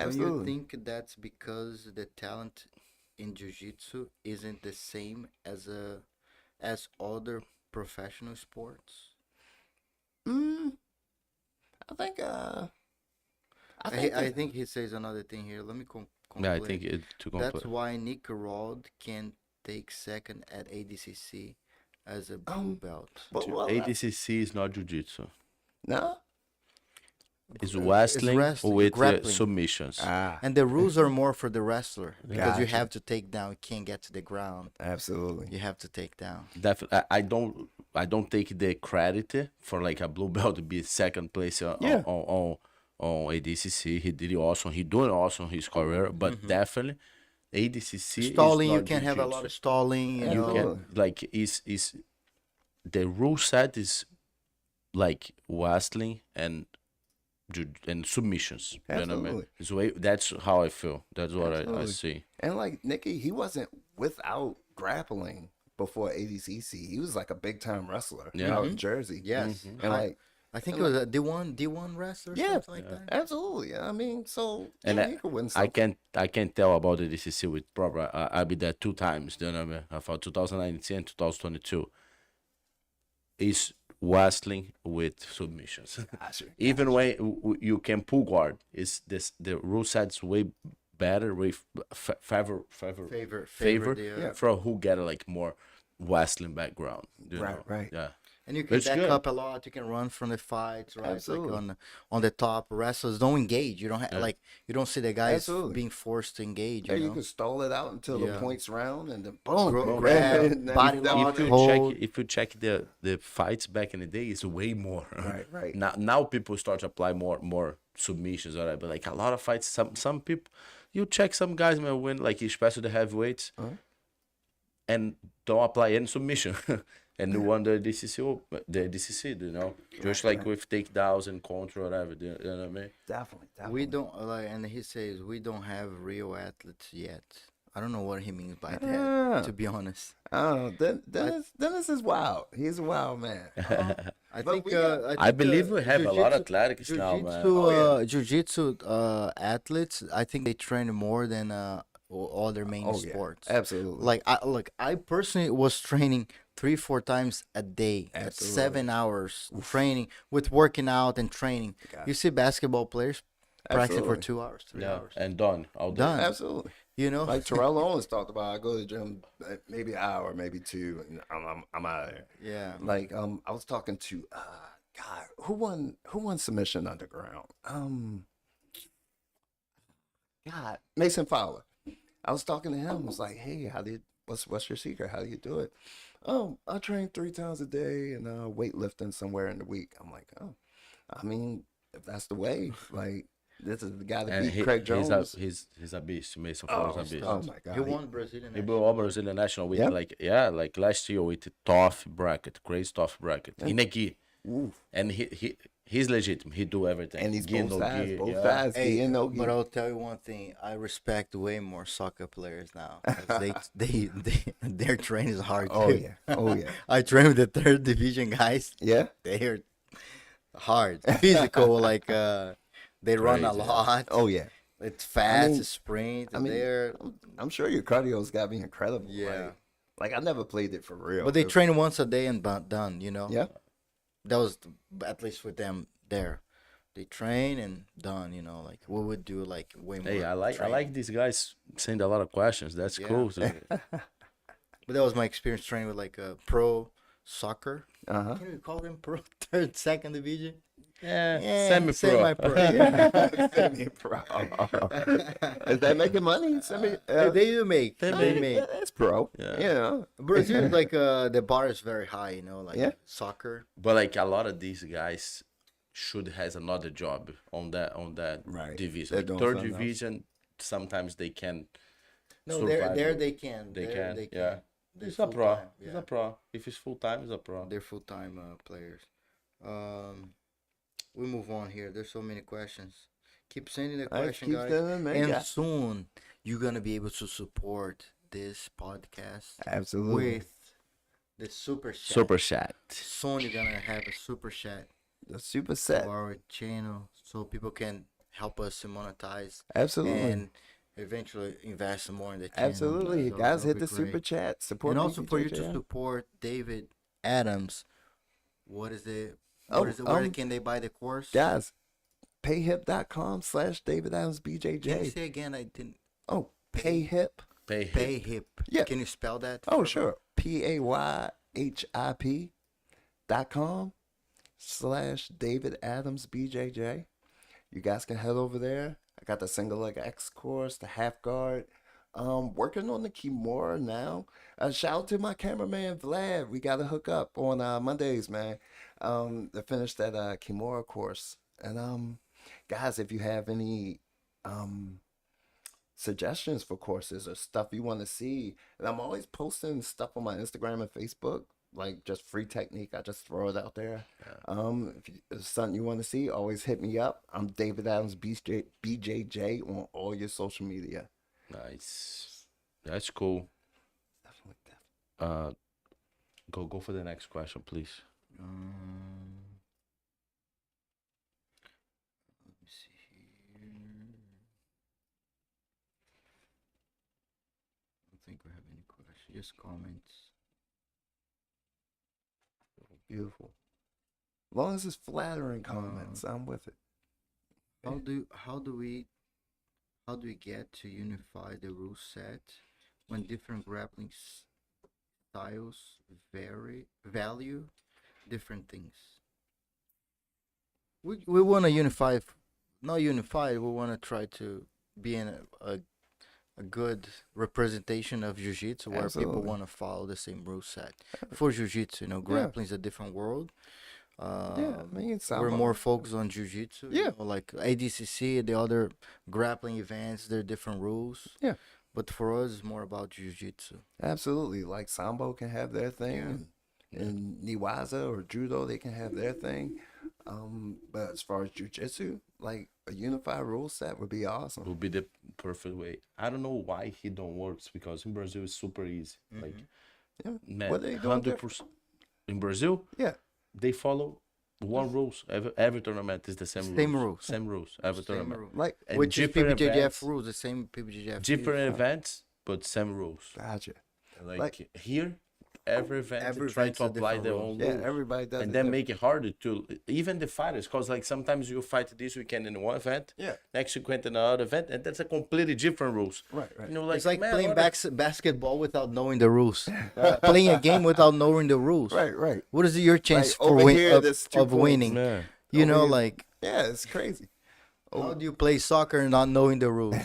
Absolutely. think that's because the talent in jiu-jitsu isn't the same as other professional sports? I think I think he says another thing here. Let me Yeah, I complete. think it's too That's complex. why Nick Rod can take second at ADCC as a blue Um, belt? But well, ADCC is not jiu-jitsu. no. It's It's wrestling wrestling, with grappling. submissions. Ah, And the rules are more for the wrestler because you Gotcha. have to take down. You can't get to the ground. absolutely. You have to take down. Definitely, I don't take the credit for like a blue belt to be second place Yeah. on ADCC. He did it awesome. He doing awesome his career, but Mm-hmm. definitely ADCC Stalling, is you not can have a lot jiu-jitsu. of stalling. You You know, can- Like is the rule set is like wrestling and submissions. You know what I mean? Absolutely. It's way, that's how I feel. That's what I Absolutely. see. And like Nikki, he wasn't without grappling before ADCC. He was like a big time wrestler Yeah. out in Jersey. yes. And like, I think it was a D1 wrestler, or yeah, something like that. absolutely. I mean, so And yeah, he could win I something. can't tell about the DCC with proper. I'll be there 2 times. You know what I mean? For 2019 and 2022. Is wrestling with submissions. Gotcha. Even when you can pull guard, is this the rule set's way better with favor Favor the, Yeah. for who get like more wrestling background. You Right, know? right. Yeah. And you can It's back good. up a lot. You can run from the fights, right? Absolutely. Like on the top, wrestlers don't engage. You don't have Yeah. like you don't see the guys Absolutely. being forced to engage. Yeah, You you know? can stall it out until Yeah. the points round, and then boom, Grab, grab, and then body he's down. lock, If you hold. check, if you check the fights back in the day, it's way more. Right, right. Now people start to apply more submissions. Or but like a lot of fights, some people, you check some guys may win like especially the heavyweights, and don't apply any submission. And they won the DCC, you know, just like with takedowns and control, whatever. You know what I mean? Definitely, definitely. We don't like, and he says we don't have real athletes yet. I don't know what he means by that. Ah. To be honest, Oh, Dennis is wild. He's a wild man. I But think we got- I believe we have a lot of jiu-jitsu- athletics now, man. Jiu-jitsu athletes. I think they train more than all their main Oh, yeah. sports. Absolutely. Like I personally was training 3-4 times a day at Absolutely. 7 hours training with working out and training. Got You see basketball players practicing for Absolutely. 2 hours, 3 Yeah, hours. and done. All day. Done. Absolutely. You know, Like Terrell Owens talked about, I go to the gym maybe an hour, maybe two, and I'm out of there. yeah. Like I was talking to God, who won submission underground? God, Mason Fowler. I was talking to him. I was like, hey, what's your secret? How do you do it? Oh, I train 3 times a day and weightlifting somewhere in the week. I'm like, oh, I mean, if that's the way, like this is the guy that And beat Craig Jones. he's a beast. Mason Fowler's a beast. Oh my God. He won Brazilian. He blew over Brazilian national with Yeah. like last year with a tough bracket, crazy tough bracket. In a gi. Ooh. And he's legitimate. He do everything. And he's Gi, both no sides, gi, both yeah. sides. Hey, gi and no but gi. I'll tell you one thing: I respect way more soccer players now. 'Cause their training is hard. Oh too. yeah. Oh yeah. I train with the third division guys. Yeah. They're hard, physical. Like they run a Crazy. lot. Oh yeah. It's fast, mean- it's sprint. I mean, they're I'm sure your cardio's got to be incredible. Yeah. Like I never played it for real. but they It- train once a day and done. You know. Yeah. That was at least with them there. They train and done. You know, like we would do like way more. Hey, I like training. these guys send a lot of questions. That's Yeah. cool. So, But that was my experience training with like pro soccer. Uh-huh. Can we call them pro third, second division? yeah, semi-pro. Semi-pro. Semi-pro. Is that making money? They do make. They make. It's pro. Yeah. Yeah. Brazil, like the bar is very high. You know, like Yeah. soccer. But like a lot of these guys should has another job on that Right. division. They're Like doing third something else. division, sometimes they can. No, survive. there they can. They There can. They can. Yeah. They're It's a pro. full-time, It's yeah. a pro. If it's full time, it's a pro. They're full time players. We move on here. There's so many questions. Keep sending the question, keep guys. sending them, man. And Yeah. soon you're gonna be able to support this podcast Absolutely. with the super chat. Super chat. Soon you're gonna have a super chat The super to set. our channel, so people can help us to monetize Absolutely. and eventually invest more in the channel. Absolutely. So Guys, that'll hit be the great. super chat. Support And also for you to PBJJF. support David Adams. What is it? Oh, Where um, can they buy the course? Guys, payhip.com/David Adams Can you BJJ. say again? I didn't. Oh, payhip. Pay hip. Pay hip. Yeah. Can you spell that? Oh, for- sure. PAYHIP.com/David Adams BJJ. You guys can head over there. I got the single leg X course, the half guard. Working on the Kimura now. Shout out to my cameraman Vlad. We got to hook up on Mondays, man. To finish that Kimura course. And guys, if you have any suggestions for courses or stuff you want to see, and I'm always posting stuff on my Instagram and Facebook, like just free technique. I just throw it out there. If it's something you want to see, always hit me up. I'm David Adams BJJ on all your social media. Nice. That's cool. Definitely. Go for the next question, please. Let me see here. I don't think we have any questions. Just comments. Beautiful. As long as it's flattering comments, I'm with it. How do we get to unify the rule set when different grappling styles value different things? We want to unify, not unify. We want to try to be in a good representation of jiu-jitsu where people Absolutely. want to follow the same rule set. For jiu-jitsu, grappling is a different world. Yeah, I mean, We're more focused on jiu-jitsu. Yeah. Like ADCC, the other grappling events, they're different rules. Yeah. But for us, it's more about jiu-jitsu. Absolutely. Like Sambo can have their thing, and Niwaza or Judo, they can have their thing. But as far as jiu-jitsu, like a unified rule set would be awesome. Would be the perfect way. I don't know why he don't works, because in Brazil it's super easy. Like, Yeah. man, What they doing 100%. In Brazil, Yeah. they follow one rules. Every tournament is the same rules. Same rules. Same rules. Every Same tournament. rule. Like, And Which is different PBJJF events, rules, the same PBJJF. different events, but same rules. gotcha. Like here, every event Every they try event's to a apply different their rule. own Yeah, rules. everybody does And it then different. make it harder to even the fighters, because like sometimes you fight this weekend in one event, Yeah. next weekend in another event, and that's a completely different rules. Right, right. You know, like, It's like man, playing what the- basketball without knowing the rules. Playing a game without knowing the rules. Right, right. What is your chance Like, for over here, there's 2 of points. winning? Yeah. You know, Over here. like Yeah, it's crazy. how do you play soccer not knowing the rules?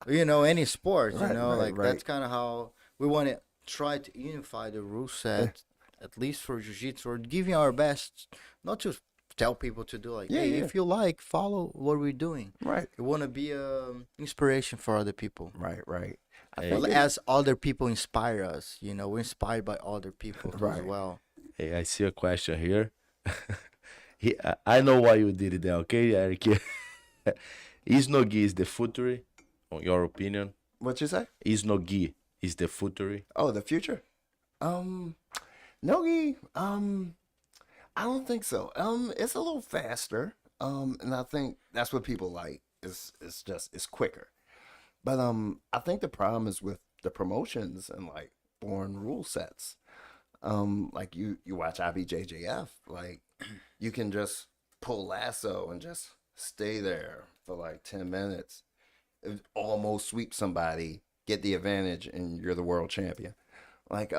Any sport, Right, right, like right. that's kind of how we want to try to unify the rule set, at least for jiu-jitsu, or giving our best, not to tell people to do like, Yeah, hey, yeah. if you like, follow what we're doing. Right, We want to be inspiration for other people. right, right. I Hey. think Well, as other people inspire us, we're inspired by other people as Right. well. Hey, I see a question here. I know why you did it then, okay, Eric? Is no gi is the future, on your opinion? what you say? Is no gi is the future? Oh, the future. Nogi. I don't think so. It's a little faster. And I think that's what people like. It's quicker. But I think the problem is with the promotions and like born rule sets. Like you watch IBJJF, like you can just pull lasso and just stay there for like 10 minutes, almost sweep somebody, get the advantage, and you're the world champion. Like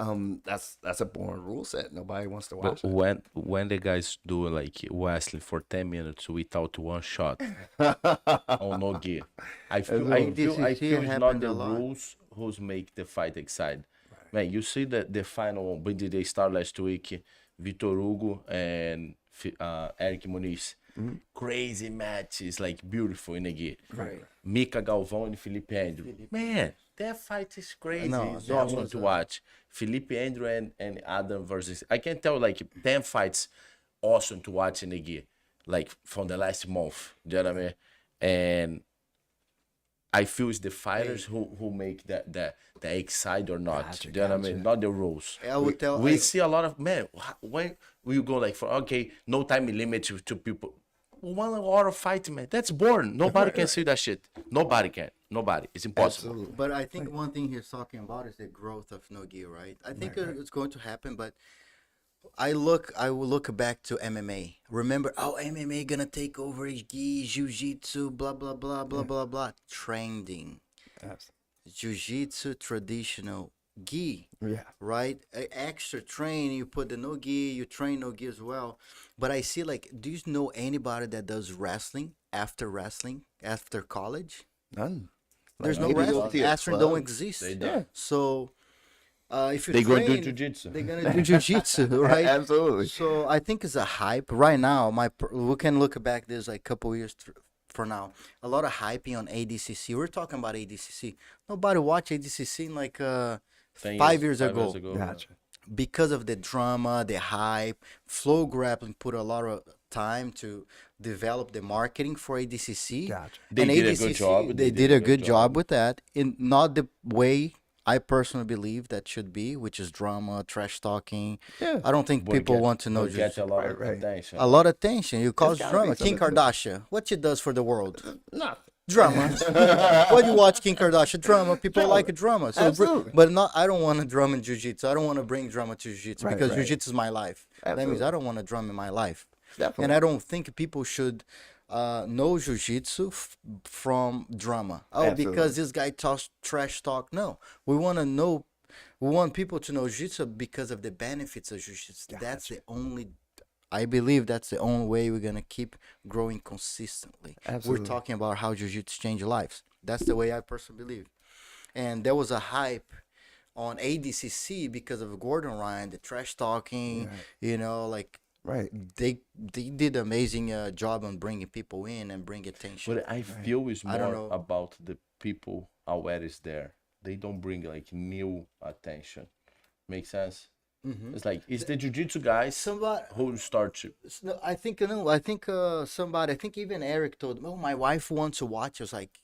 that's a born rule set. Nobody wants to watch But it. when the guys do like wrestling for 10 minutes without one shot on no gi, I feel ADCC it's not happened the a lot. rules who's make the fight exciting. Man, you see the final when did they start last week? Vitor Hugo and Eric Muniz. Crazy matches, like beautiful in the gi. Right. Mika Galvão and Felipe Andrew. Man, that fight is crazy. No, It's that awesome was to a- watch. Felipe Andrew and Adam versus. I can tell like 10 fights awesome to watch in the gi. Like from the last month. Do you know what I mean? And I feel it's the fighters who make that excite or not. Gotcha, Do you know what I mean? gotcha. Not the rules. I would tell. We see a lot of men. When we go like for okay, no time limit to people. 1 hour fight, man. That's boring. Nobody can see that shit. Nobody can. Nobody. It's impossible. Absolutely. But I think one thing he's talking about is the growth of no-gi, right? I think it's going to happen, but I will look back to MMA. Remember, MMA gonna take over gi, jiu-jitsu, blah blah blah blah blah blah. Trending. jiu-jitsu traditional gi, Yeah. right? Extra train, you put the no gi, you train no gi as well. But I see like, do you know anybody that does wrestling after college? None. There's Like, no maybe you'll wrestling. see a Wrestling don't club. exist. They Yeah. don't. So if you They gonna do train, jujitsu. they're gonna do jiu-jitsu, right? Absolutely. So I think it's a hype right now. We can look back. There's like a couple years for now. A lot of hyping on ADCC. We're talking about ADCC. Nobody watched ADCC in like 10 5 years 5 ago Gotcha. because of the drama, the hype. Flow Grappling put a lot of time to develop the marketing for ADCC. Gotcha. They And did a ADCC, good job. They did a good job with that. In not the way I personally believe that should be, which is drama, trash talking. Yeah. I don't think But people get- want to know but get jiu-jitsu. a lot Right, of right. attention. A lot of attention. You cause gotta drama. be Kim something to it. Kardashian, what she does for the world? Nothing. Drama. When you watch Kim Kardashian, drama. People like drama. So, Absolutely. but not. I don't want to drum in jiu-jitsu. I don't want to bring drama to jiu-jitsu Right, because right. jiu-jitsu is my life. That means Absolutely. I don't want to drum in my life. Definitely. And I don't think people should know jiu-jitsu from drama. Oh, Absolutely. because this guy talks trash talk. No, we want to know. We want people to know jiu-jitsu because of the benefits of jiu-jitsu. That's the only. I believe that's the only way we're gonna keep growing consistently. Absolutely. We're talking about how jiu-jitsu change lives. That's the way I personally believe. And there was a hype on ADCC because of Gordon Ryan, the trash talking. You know, like Right. they did amazing job on bringing people in and bring attention. But I feel it's I don't more know. about the people already there. They don't bring like new attention. Make sense? It's like it's the jiu-jitsu guys Somebody, who start to. no, I think no, I think somebody, I think even Eric told me, "Oh, my wife wants to watch." I was like,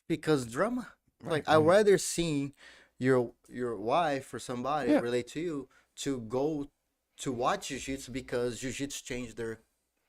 because drama. Like I'd rather see your wife or somebody Yeah. relate to you to go to watch jiu-jitsu because jiu-jitsu changed their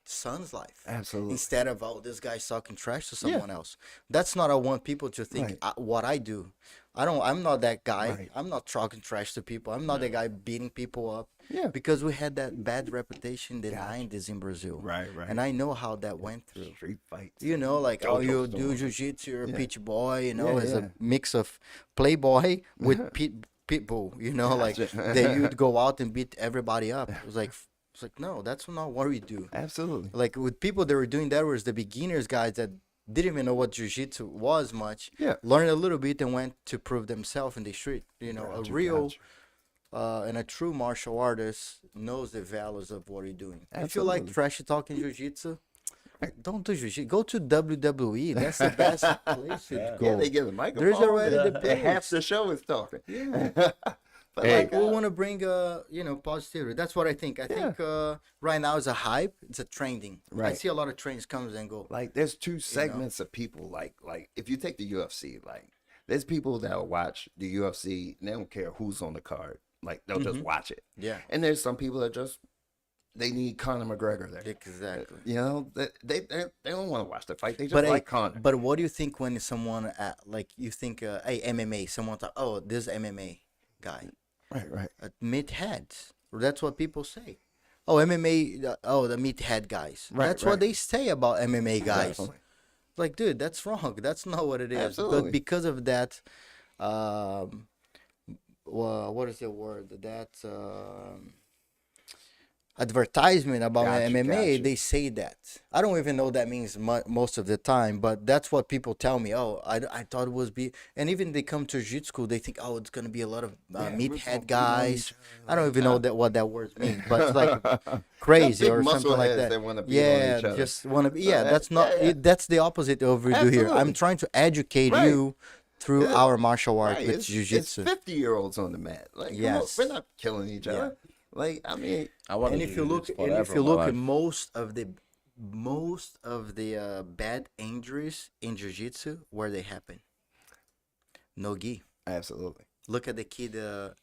son's life. Absolutely. Instead of, oh, this guy's talking trash to someone else. That's not. I want people to think Right. what I do. I'm not that guy. Right. I'm not talking trash to people. I'm not the guy beating people up. Yeah. Because we had that bad reputation, the 90s in Brazil. Right, right. And I know how that went through. Street fights. You know, like, oh, Jojo you do stories. jiu-jitsu, you're a Yeah. pitch boy, you know, Yeah, it's yeah. a mix of playboy with pitbull, you know, like that you'd go out and beat everybody up. It was like, no, that's not what we do. Absolutely. Like with people that were doing that was the beginners guys that didn't even know what jiu-jitsu was much. Yeah. Learned a little bit and went to prove themselves in the street. You know, Gotcha, a real gotcha. and a true martial artist knows the values of what you're doing. If you like Absolutely. trash talking jiu-jitsu, don't do jiu-jitsu. Go to WWE. That's the best place to go. Yeah, they give a microphone. already the and half page. the show is talking. Yeah. But Hey. like, We want to bring positivity. That's what I think. I think right now it's a hype. It's a trending. I Right. see a lot of trends comes and go. like there's two segments of people like if you take the UFC, like there's people that will watch the UFC and they don't care who's on the card. Like they'll just watch it. Yeah. And there's some people that just they need Conor McGregor there. Exactly. You know, they don't want to watch the fight. They just But like Conor. But what do you think when someone like you think hey MMA? Someone thought, oh, this MMA guy. Right. Meatheads. That's what people say. Oh, MMA. Oh, the meathead guys. Right, That's right. what they say about MMA guys. Definitely. Like, dude, that's wrong. That's not what it is. Absolutely. But because of that, what is the word? That advertisement about Gotcha, MMA, gotcha. they say that. I don't even know what that means most of the time, but that's what people tell me. Oh, I thought it was and even they come to jiu-jitsu school, they think, oh, it's gonna be a lot of we're gonna meathead beat guys. on I don't even know what that word means, but it's like crazy Big or something like muscleheads that. that wanna beat on Yeah, each other. just want to. Yeah, that- that's not. yeah. That's the opposite of what we do here. I'm Absolutely. trying to educate Right. you through Yeah. our martial art Right, with it's jiu-jitsu. 50-year-olds on the mat. Like, come on, Yes. we're not killing each other. Like, I mean, I want And to if do you look, this and if forever you in my look at life. most of the bad injuries in jiu-jitsu, where they happen, no gi. absolutely, Look at the kid,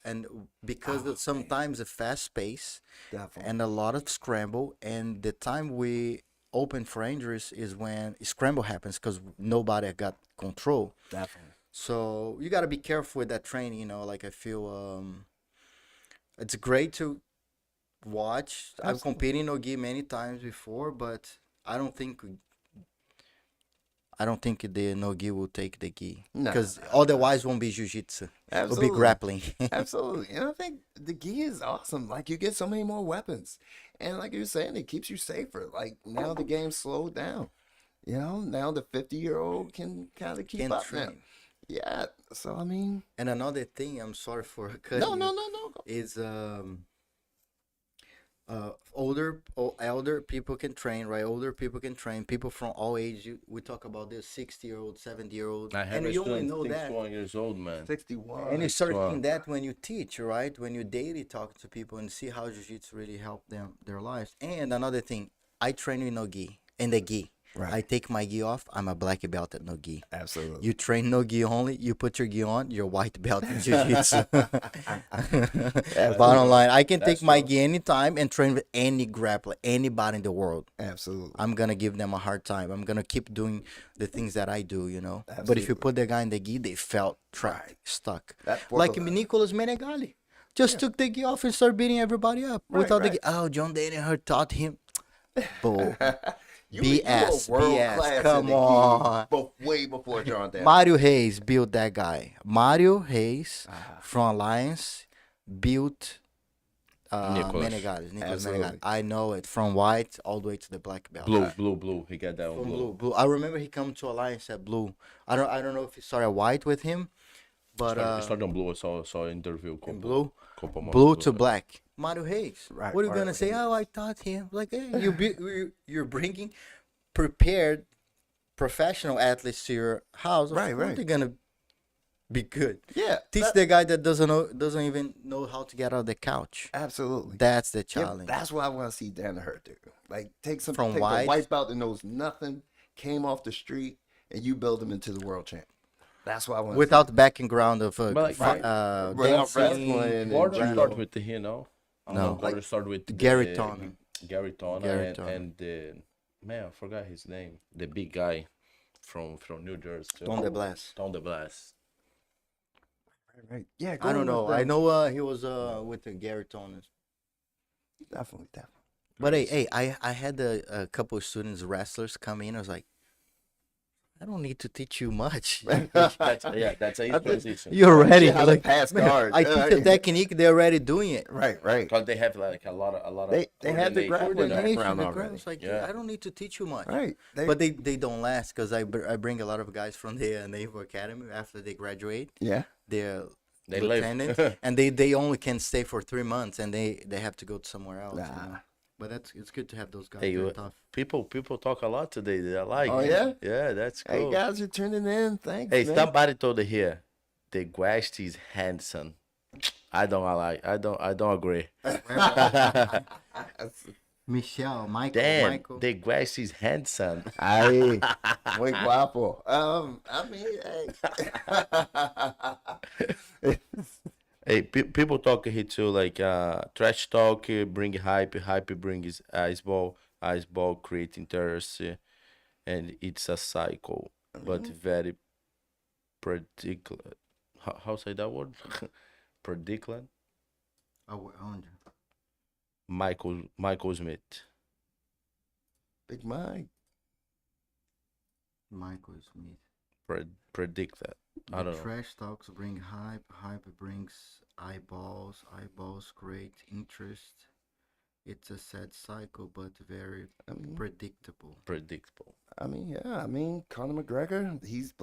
and because of sometimes a fast pace definitely. and a lot of scramble, and the time we open for injuries is when scramble happens because nobody got control. Definitely. So you got to be careful with that training. You know, like I feel it's great to watch. I've Absolutely. competed in no-gi many times before, but I don't think I don't think the no-gi will take the gi. No, Because otherwise won't be jiu-jitsu. It'll be absolutely. grappling. Absolutely. And I think the gi is awesome. Like you get so many more weapons. And like you're saying, it keeps you safer. Like now the game's slowed down. You know, now the 50-year-old can kind of keep Can up now. train. Yeah. So I mean, And another thing, I'm sorry for cutting no, you, no, no, no. is elder people can train, right? Older people can train. People from all age. We talk about this 60-year-old, 70-year-old, I have and a you only student, know think that. 21 years old, man. 61. And you start Wow. seeing that when you teach, right? When you daily talk to people and see how jiu-jitsu really help them their lives. And another thing, I train with no gi in the gi. Right. I take my gi off. I'm a black belt at no gi. Absolutely. You train no gi only. You put your gi on. You're white belt in jiu-jitsu. Bottom line, I can take my gi anytime and train with any grappler, anybody in the world. Absolutely. I'm gonna give them a hard time. I'm gonna keep doing the things that I do, you know. But if Absolutely. you put the guy in the gi, they felt trapped, stuck. That Like fourth- Nicolas Menegali. Just took the gi off and started beating everybody up Right, without the right. gi. Oh, John Danaher taught him. Bull. You BS, were world BS, class in come the gi on. way before John Danaher. Mario Hayes built that guy. Mario Hayes from Alliance built Nicolas. Menegali. Nicolas Absolutely. Menegali. I know it from white all the way to the black belt. Blue. He got that one From blue. blue. I remember he come to Alliance at blue. I don't know if he started white with him, but Started on blue. I saw an interview. in blue, couple months blue ago. to black. Mario Hayes. Right, What are you Mario gonna say? Hayes. Oh, I taught him. Like, hey, you're bringing prepared professional athletes to your house. Of Right, course right. They're gonna be good. Yeah. Teach that- the guy that doesn't even know how to get out of the couch. Absolutely. That's the Yeah, challenge. that's what I want to see Danaher do. Like take From take white- a white belt that knows nothing, came off the street, and you build him into the world champ. That's what I want. Without the background of But like, Without dancing, wrestling and Border judo. start with the you know. No. Border start with Gary the- Tonnen. Gary Tonnen Gary and, Tonnen. and the man, I forgot his name. The big guy from New Jersey. Don the Blast. Don the Blast. Right. Yeah. I don't go know. with I them. know he was with the Gary Tonnen. Definitely. But hey, I had a couple of students, wrestlers, come in. I was like, I don't need to teach you much. That's a think- transition. You're ready. How to Like, pass man, guard. I teach the technique. They're already doing it. Right. Right. Because they have like a lot of They had the coordination. grappling Coordination, background the already. grounds, like, Yeah. I don't need to teach you much. Right. But they don't last because I bring a lot of guys from the Naval Academy after they graduate. Yeah. They're They live. lieutenant, and they only can stay for 3 months, and they have to go to somewhere else. You Nah. know? But it's good to have those guys. Hey, They're you- tough. People talk a lot today. They like. Oh, it. yeah? Yeah, that's cool. Hey guys, you're tuning in. Thanks. Hey, man. somebody told it here. The Guest is handsome. I don't agree. Michelle, Michael, Damn, Michael. the Guest is handsome. Ay, muy guapo. I mean, Hey, people talk here too, like trash talk, bring hype brings ice ball create interest, and it's a cycle, but very predictable. How say that word? Predictable. Oh, Michael Smith. Big Mike. Michael Smith. Predict that. I don't know. Trash talks bring hype. Hype brings eyeballs. Eyeballs create interest. It's a sad cycle, but very predictable. Predictable. I mean, yeah. I mean, Conor McGregor. He's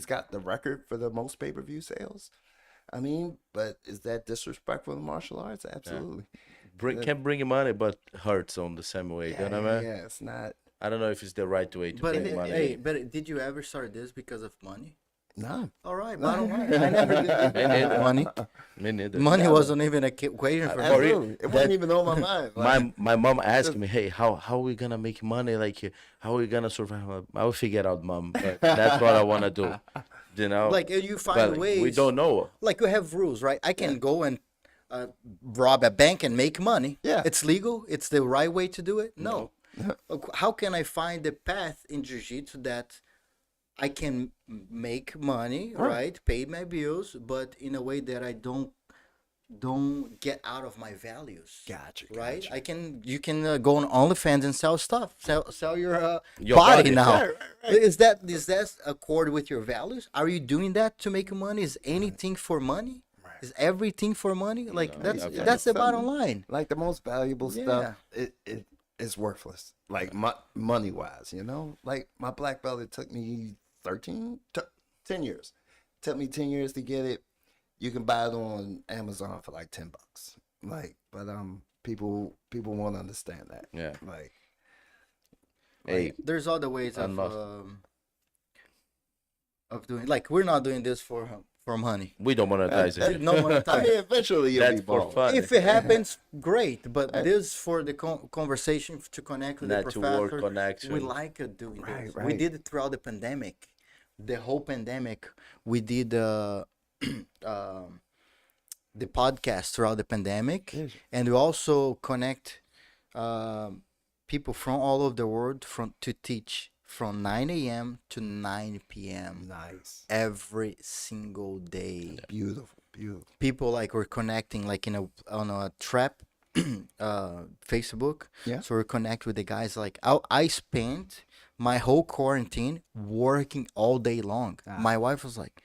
got the record for the most pay-per-view sales. I mean, but is that disrespectful to martial arts? Absolutely. Can bring money, but hurts on the same way. You know what I mean? Yeah, it's not. I don't know if it's the right way to But bring money. hey, but did you ever start this because of money? No. All right, bottom line. I never did it because neither. of money. Me neither. Money wasn't even a equation for me. Absolutely. It wasn't even on my mind. Like, My mom asked me, "Hey, how are we gonna make money? Like, how are we gonna survive?" I will figure it out, mom. But that's what I wanna do. You know, Like you find but ways. we don't know. Like you have rules, right? I can go and rob a bank and make money. Yeah. It's legal. It's the right way to do it. No. How can I find the path in jiu-jitsu that I can make money, right? Pay my bills, but in a way that I don't don't get out of my values. Gotcha. Right? Gotcha. You can go on OnlyFans and sell stuff, sell Your body body, now. right, right. Is that accord with your values? Are you doing that to make money? Is anything for money? Right. Is everything for money? Like No, that's yeah, that's the something- bottom line. Like the most valuable Yeah. stuff, it's worthless. Like money wise, you know. Like my black belt, it took me 10 years. Took me 10 years to get it. You can buy it on Amazon for like $10. Like, but people won't understand that. Yeah. Like, Hey, There's other ways I'm of doing. Like we're not doing this for money. we don't monetize it. No money. I mean, eventually you'll That's be for bald. fun. If it happens, great. But this for the conversation to connect with the Network professor. connection. We like doing Right, this. We right. did it throughout the pandemic. The whole pandemic, we did the podcast throughout the pandemic, Yes. and we also connect people from all over the world to teach from 9 a.m. to 9 p.m. Nice. every single day. Beautiful. Beautiful. People like were connecting like on a trap Facebook. Yeah. So we connect with the guys. Like I spent my whole quarantine working all day long. Ah. My wife was like,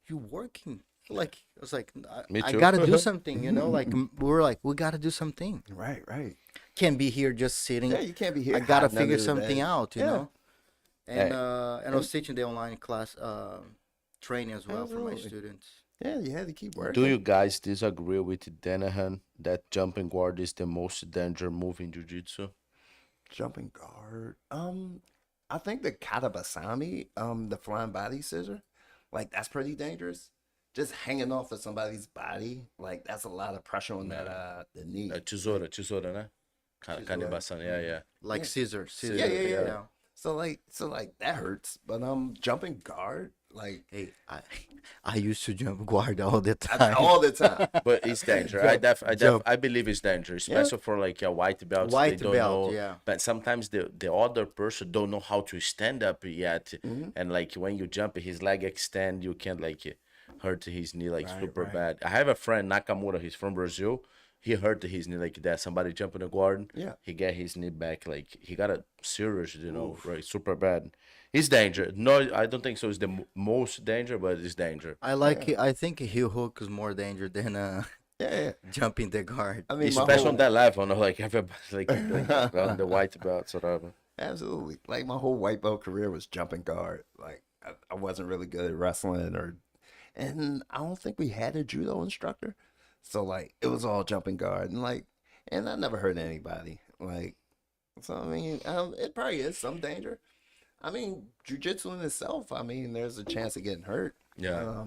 "You working?" Like I was like, Me I too. gotta do something, you know. Like we were like, we gotta do something. Right. Right. Can't be here just sitting. Yeah, you can't be here. I gotta hiding figure under the something bed. out, you Yeah. know. And Hey. and I was teaching the online class training as well for my Absolutely. students. Yeah, you had to keep working. Do you guys disagree with Danahan that jumping guard is the most dangerous move in jiu-jitsu? Jumping guard. I think the katabasami, the flying body scissor, like that's pretty dangerous. Just hanging off of somebody's body, like that's a lot of pressure on that the knee. Tesoura, né? Canibação, yeah. Like Yeah. scissor. Yeah. So like that hurts. But jumping guard, like Hey, I used to jump guard all the time. all the time. But it's dangerous. I believe it's dangerous, especially for like a white belt. White they don't belt, know. yeah. But sometimes the other person don't know how to stand up yet, and like when you jump, his leg extend, you can like hurt his knee like Right, super right. bad. I have a friend Nakamura. He's from Brazil. He hurt his knee like that. Somebody jumping the guard. Yeah. He get his knee back. Like he got a serious, right, super bad. It's danger. No, I don't think so. It's the most danger, but it's danger. I think a heel hook is more danger than Yeah. jumping the guard. I mean, my Especially whole, on that level, no, like everybody, like on the white belts or whatever. absolutely. Like my whole white belt career was jumping guard. Like I wasn't really good at wrestling and I don't think we had a judo instructor. So like it was all jumping guard and I never hurt anybody. Like so I mean it probably is some danger. I mean jiu-jitsu in itself, I mean there's a chance of getting hurt. Yeah.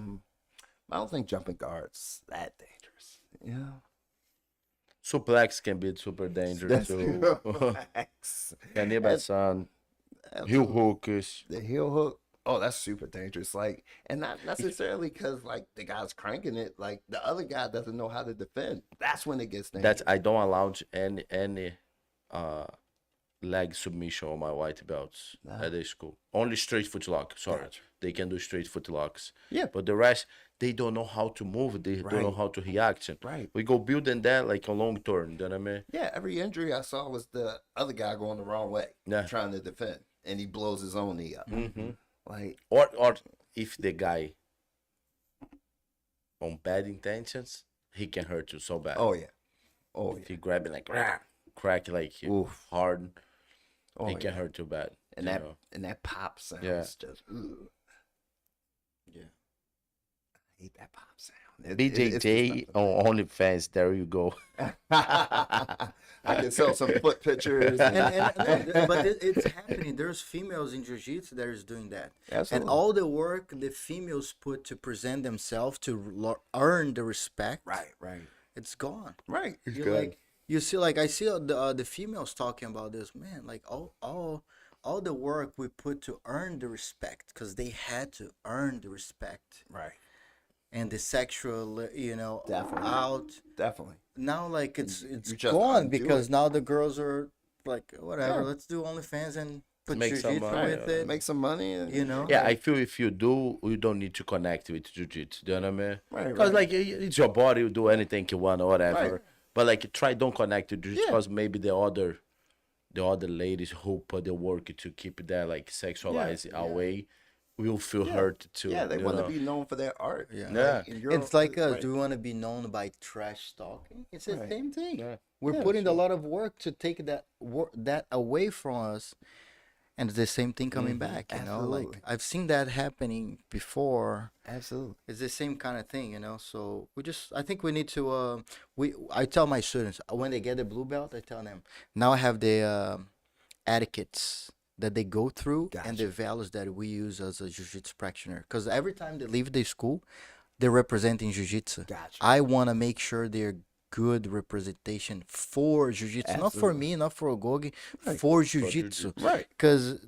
I don't think jumping guard's that dangerous. Yeah. Suplex can be super dangerous That's too. Facts. Canibação, heel hooks. The heel hook, oh, that's super dangerous. Like, and not necessarily because like the guy's cranking it. Like the other guy doesn't know how to defend. That's when it gets dangerous. That's I don't allow any leg submission on my white belts at the school. Only straight foot lock. Sorry, Gotcha. they can do straight foot locks. Yeah. But the rest, they don't know how to move. They don't know Right. how to react. Right. We go building that like a long turn. You know what I mean? Yeah, every injury I saw was the other guy going the wrong way, Yeah. trying to defend, and he blows his own knee up. Mm-hmm. Like, Or if the guy on bad intentions, he can hurt you so bad. oh yeah, oh If he grab it like crack like Oof. hard, oh he yeah. can hurt you bad. And you that know? and that pop sound Yeah. is just, ugh. Yeah. I hate that pop sound. It's BJJ just on OnlyFans. There you go. I can sell some foot pictures. But it's happening. There's females in jiu-jitsu that is doing that. Absolutely. And all the work the females put to present themselves to earn the respect, right. it's gone. Right. You see, like I see the females talking about this, man. Like all the work we put to earn the respect, because they had to earn the respect Right. and the sexual, Definitely. out. Definitely. Now, like it's you just gone undo because it. now the girls are like, whatever, Yeah. let's do OnlyFans and put Make some jiu-jitsu money, with it. Make some money. And, You know? Yeah, I feel if you do, you don't need to connect with jiu-jitsu. Do you know what I mean? Right, Because right. like it's your body, you do anything you want or whatever. Right. But like try don't connect to jiu-jitsu Yeah. because maybe the other ladies who put the work to keep that like sexualized away will feel hurt too. Yeah, they you want to know? be known for their art. Yeah. Yeah. in Europe, It's like us. right. Do we want to be known by trash talking? It's the Right. same thing. Yeah. We're Yeah, putting a sure. lot of work to take that away from us, and it's the same thing coming back. You know, like Absolutely. I've seen that happening before. Absolutely. It's the same kind of thing, you know. So I think we need to. I tell my students when they get the blue belt, I tell them now I have the etiquettes that they go through and the Gotcha. values that we use as a jiu-jitsu practitioner. Because every time they leave the school, they're representing jiu-jitsu. Gotcha. I want to make sure they're good representation for jiu-jitsu, not for Absolutely. me, not for Ogogi, Right. for jiu-jitsu. Right. Because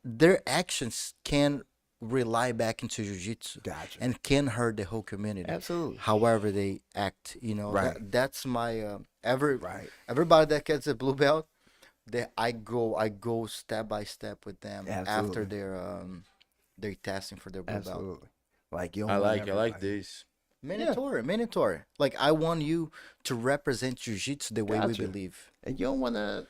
their actions can rely back into jiu-jitsu Gotcha. and can hurt the whole community. Absolutely. However they act, you know. Right. That's my Right. everybody that gets a blue belt, I go step by step with them after Absolutely. they're testing for their blue belt. Absolutely. Like you. Don't I want like everybody- this. Mandatory. Like I want you to represent jiu-jitsu the way we Gotcha. believe. And you don't want to,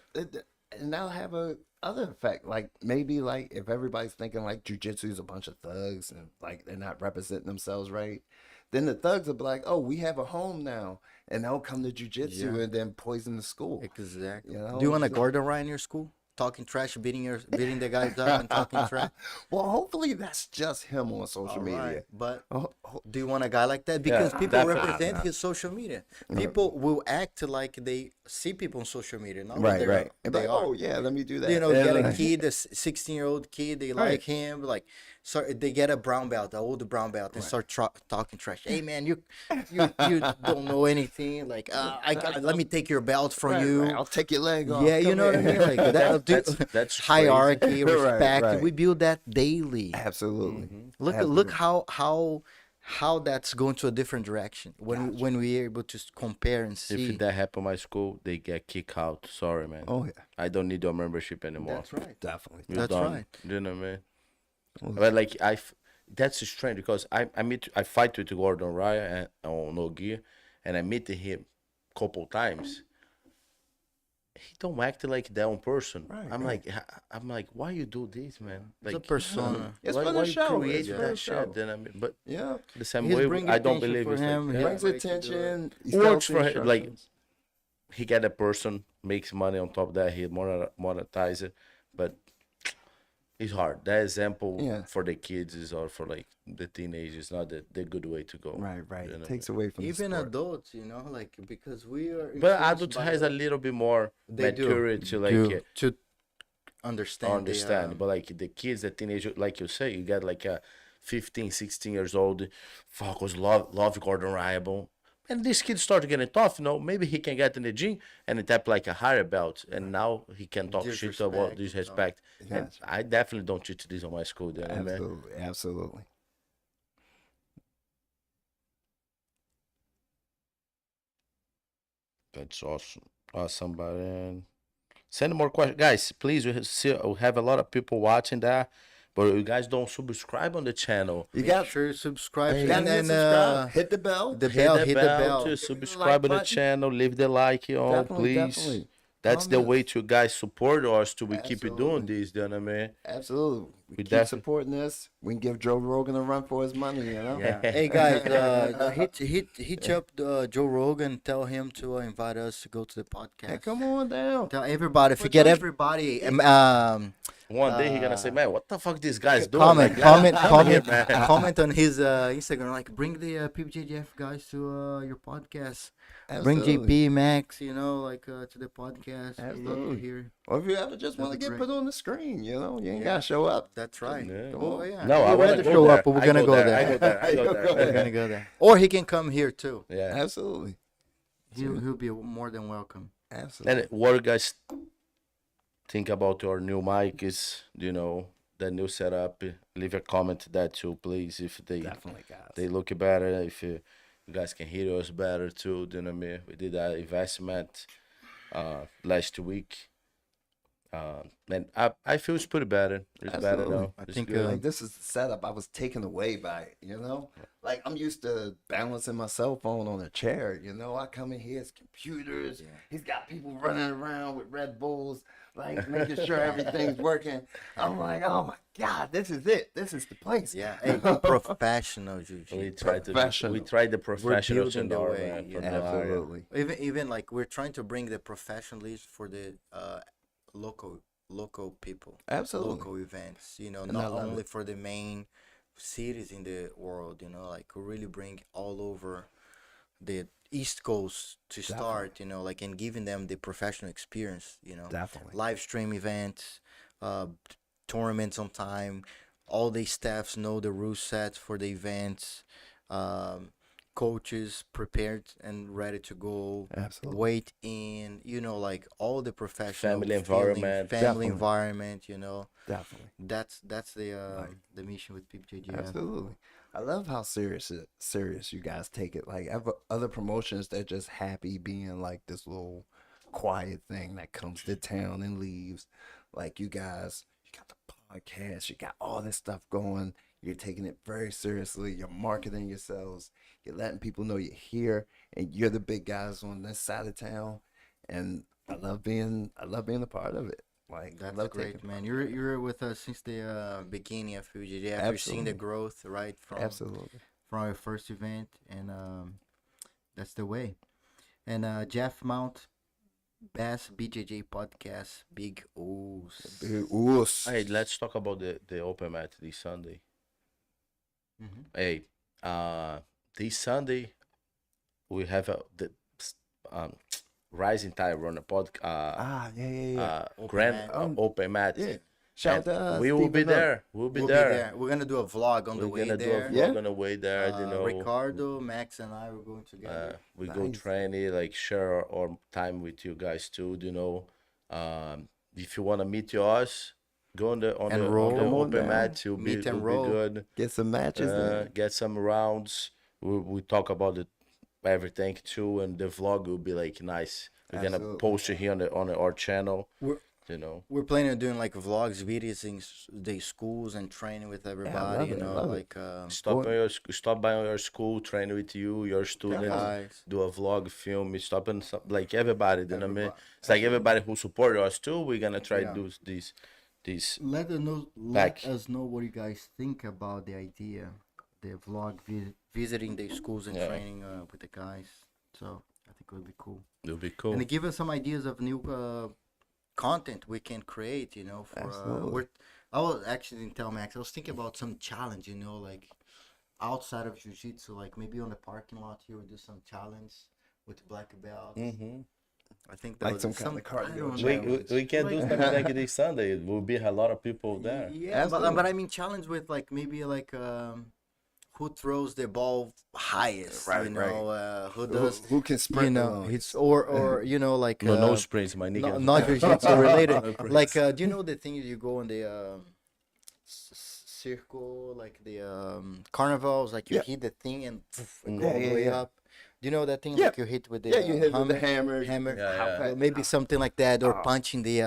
and that'll have a other effect. Like maybe like if everybody's thinking like jujitsu is a bunch of thugs and like they're not representing themselves right, then the thugs will be like, oh, we have a home now, and they'll come to jujitsu Yeah. and then poison the school. Exactly. You know, Do you want a so- Gordon Ryan in your school? Talking trash, beating the guys up and talking trash. Well, hopefully that's just him on social media. Alright, but Oh, oh, do you want a guy like that? Because people definitely. represent his social media. People will act like they see people on social media. Not that right, they're- right. And be They like, are. oh yeah, let me do that. You know, And get a like- kid, a 16-year-old kid, they like him, like, so they get a brown belt, the old brown belt, and start talking trash. Hey man, you don't know anything. Like, let me take your belt from Right, you. right, I'll take your leg off. Yeah, you Come know what I here. mean. Like that, That's hierarchy, Right, respect. right. We build that daily. Absolutely. Look how that's going to a different direction when we're able to compare and see. If that happen in my school, they get kicked out. Sorry, man. Oh yeah, I don't need your membership anymore. That's right. definitely. You're That's done. right. You know what I mean? Well, But like that's strange because I fight with Gordon Ryan on no gear, and I meet him couple times. He don't act like that on person. Right, I'm right. like, why you do this, man? It's Like a persona. It's why, for the why show. you create It's for that the show. shit? Then I mean, but Yeah, the same He's way bringing I don't attention believe for it's him. like, He yeah. brings way to do attention. he Works sells for him, like- instructions. He get a person, makes money on top of that, he monetize it, but it's hard. That example Yeah. for the kids is or for like the teenagers not the good way to go. Right, right. You know? Takes away from Even the sport. adults, you know, like because we are. But influenced adult by has a little bit more They do. maturity to like to understand. understand. But like the kids, the teenager, like you say, you got like a 15, 16 years old, focus, love Gordon Ryan. And this kid started getting tough, you know, maybe he can get in the gym and tap like a higher belt. And now he can talk shit about Disrespect and disrespect. And Gotcha. I definitely don't teach this on my school, you know, man. Absolutely, absolutely. That's awesome. Awesome, but send more questions, guys. Please, we have a lot of people watching that, but you guys don't subscribe on the channel. You Make got sure you subscribe. you gotta and hit subscribe. Hit the bell. the Hit bell, the hit the bell bell. to subscribe to the button. channel. Leave the like on, Definitely, please. definitely. That's the Comment. way to guys support us to we keep Absolutely. doing this. You know what I mean? Absolutely. We We keep defi- supporting this. We can give Joe Rogan a run for his money, you know? Yeah. Hey guys, hit up Joe Rogan. Tell him to invite us to go to the podcast. Hey, come on down. Tell everybody. Forget everybody. One day he gonna say, "Man, what the fuck these guys doing?" Comment, Like, comment, come here, comment, man. comment on his Instagram. Like, bring the PBJJF guys to your podcast. Bring Absolutely. JP Max, you know, like to the podcast. We'd love to Absolutely. hear. Or if you ever just want to That'd be get great. put on the screen, you know, you ain't gotta show up. That's right. Yeah. Oh yeah. No, I We'd wanna rather go show there. up, but we're I gonna go I there. go there. I go there. We're gonna go there. Or he can come here too. Yeah. Absolutely. He'll be more than welcome. Absolutely. And what you guys think about your new mics? You know, the new setup. Leave a comment to that too, please. If Definitely, guys. they look better, if you guys can hear us better too. You know what I mean? We did that investment last week. And I feel it's pretty better. It's better Absolutely. now. I It's think, good. Like this is the setup. I was taken away by it, you know? Like I'm used to balancing my cell phone on a chair, you know? I come in here, it's computers. He's got people running around with Red Bulls, like making sure everything's working. I'm like, oh my God, this is it. This is the place. Yeah, hey, professional we jiu-jitsu. try to Professional. we try the professional building the scenario, way, man, you from know. the area. Absolutely. Even like we're trying to bring the professionalism for the local people, Absolutely. local events. You know, And I not love only it. for the main cities in the world. You know, like we really bring all over the East Coast to start. You know, like and giving them the professional experience. You know, Definitely. live stream events, uh, tournaments on time. All the staffs know the rule sets for the events. Um, Coaches prepared and ready to go. Absolutely. Weight in, you know, like all the professional Family feeling, environment. family Definitely. environment. You know, Definitely. that's the mission with PBJJF. Absolutely. I love how serious you guys take it. Like other promotions, they're just happy being like this little quiet thing that comes to town and leaves. Like you guys, you got the podcast, you got all this stuff going. You're taking it very seriously. You're marketing yourselves. You're letting people know you're here and you're the big guys on this side of town. And I love being a part of it. Like I That's love great, taking man. You're with us since the beginning of PBJJF. You're seeing the Absolutely. growth right Absolutely. from our first event, and that's the way. And Jeff Mount, Best BJJ Podcast, Big O's. Oos. Hey, let's talk about the open mat this Sunday. Mhm. Hey, this Sunday we have the um Rising Tide Runner Ah, yeah. Open grand mat. open mat. Yeah. Shout out to And us. we will be Stephen Up. there. We'll be We'll there. be there. We're gonna do a vlog on the We're way gonna do there. a Yeah. vlog on the way there. You know, Ricardo, Max, and I were going together. we go Nice. training, like share our time with you guys too. You know, if you wanna meet us, go on the Enroll. on the Come on open down. mat. Meet and It'll roll. be good. Get some matches in. Get some rounds. We talk about everything too, and the vlog will be like nice. We're gonna Absolutely. post it here on our channel. We're- You know, We're planning on doing like vlogs, videos in the schools and training with everybody. love You it, know, love it. like stop by your school, train with you, your students. guys. Do a vlog, film, stop and like everybody. You know what I mean? It's like everybody who support us too. We're gonna try to do these. Let us know. Back. Let us know what you guys think about the idea, the vlog visiting the schools and Yeah. training with the guys. So I think it would be cool. It'll be cool. And give us some ideas of new content we can create. You know, for Absolutely. I was actually tell Max. I was thinking about some challenge. You know, like outside of jiu-jitsu, like maybe on the parking lot here, we do some challenge with black belts. Mm-hmm. I think Like that some was kind of I cardio don't We, know. we can do something like this Sunday. It will be a lot of people there. Yeah, Absolutely. but I mean challenge with like maybe like who throws the ball highest, Right, you know, who does Who can sprint you the know longest? it's or you know like No sprints, my nigga. not jiu-jitsu related. No sprints. Like do you know the thing you go on the circle, like the carnivals, like you Yeah. hit the thing and poof, it Mm. go all Yeah, the way yeah. up. Do you know that thing Yeah. like you hit with the Yeah, you hit with the hammer. hammer. Yeah, yeah. Maybe something like that, or Oh. punching the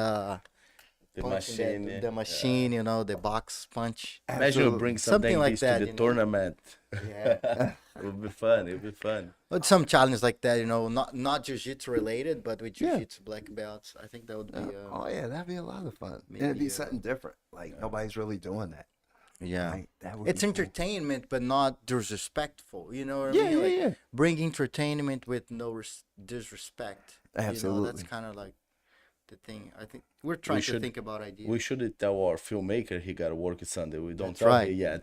The punching machine. the yeah. machine, you know, the box punch. Imagine you Absolutely. bring Something something like this that, to you the know. tournament. Yeah. It will be fun. It will be fun. But some challenge like that, you know, not jiu-jitsu related, but with Yeah. jiu-jitsu black belts. I think that would be Oh yeah, that'd be a lot of fun. And it'd maybe, be something different. Like nobody's really doing that. yeah. Like, that would It's be cool. entertainment, but not disrespectful. You know what I Yeah, mean? yeah, Like, yeah. bring entertainment with no disrespect. You know, Absolutely. that's kind of like the thing. I think we're trying to should- think about ideas. We should tell our filmmaker he got to work Sunday. We don't That's tell right. him yet.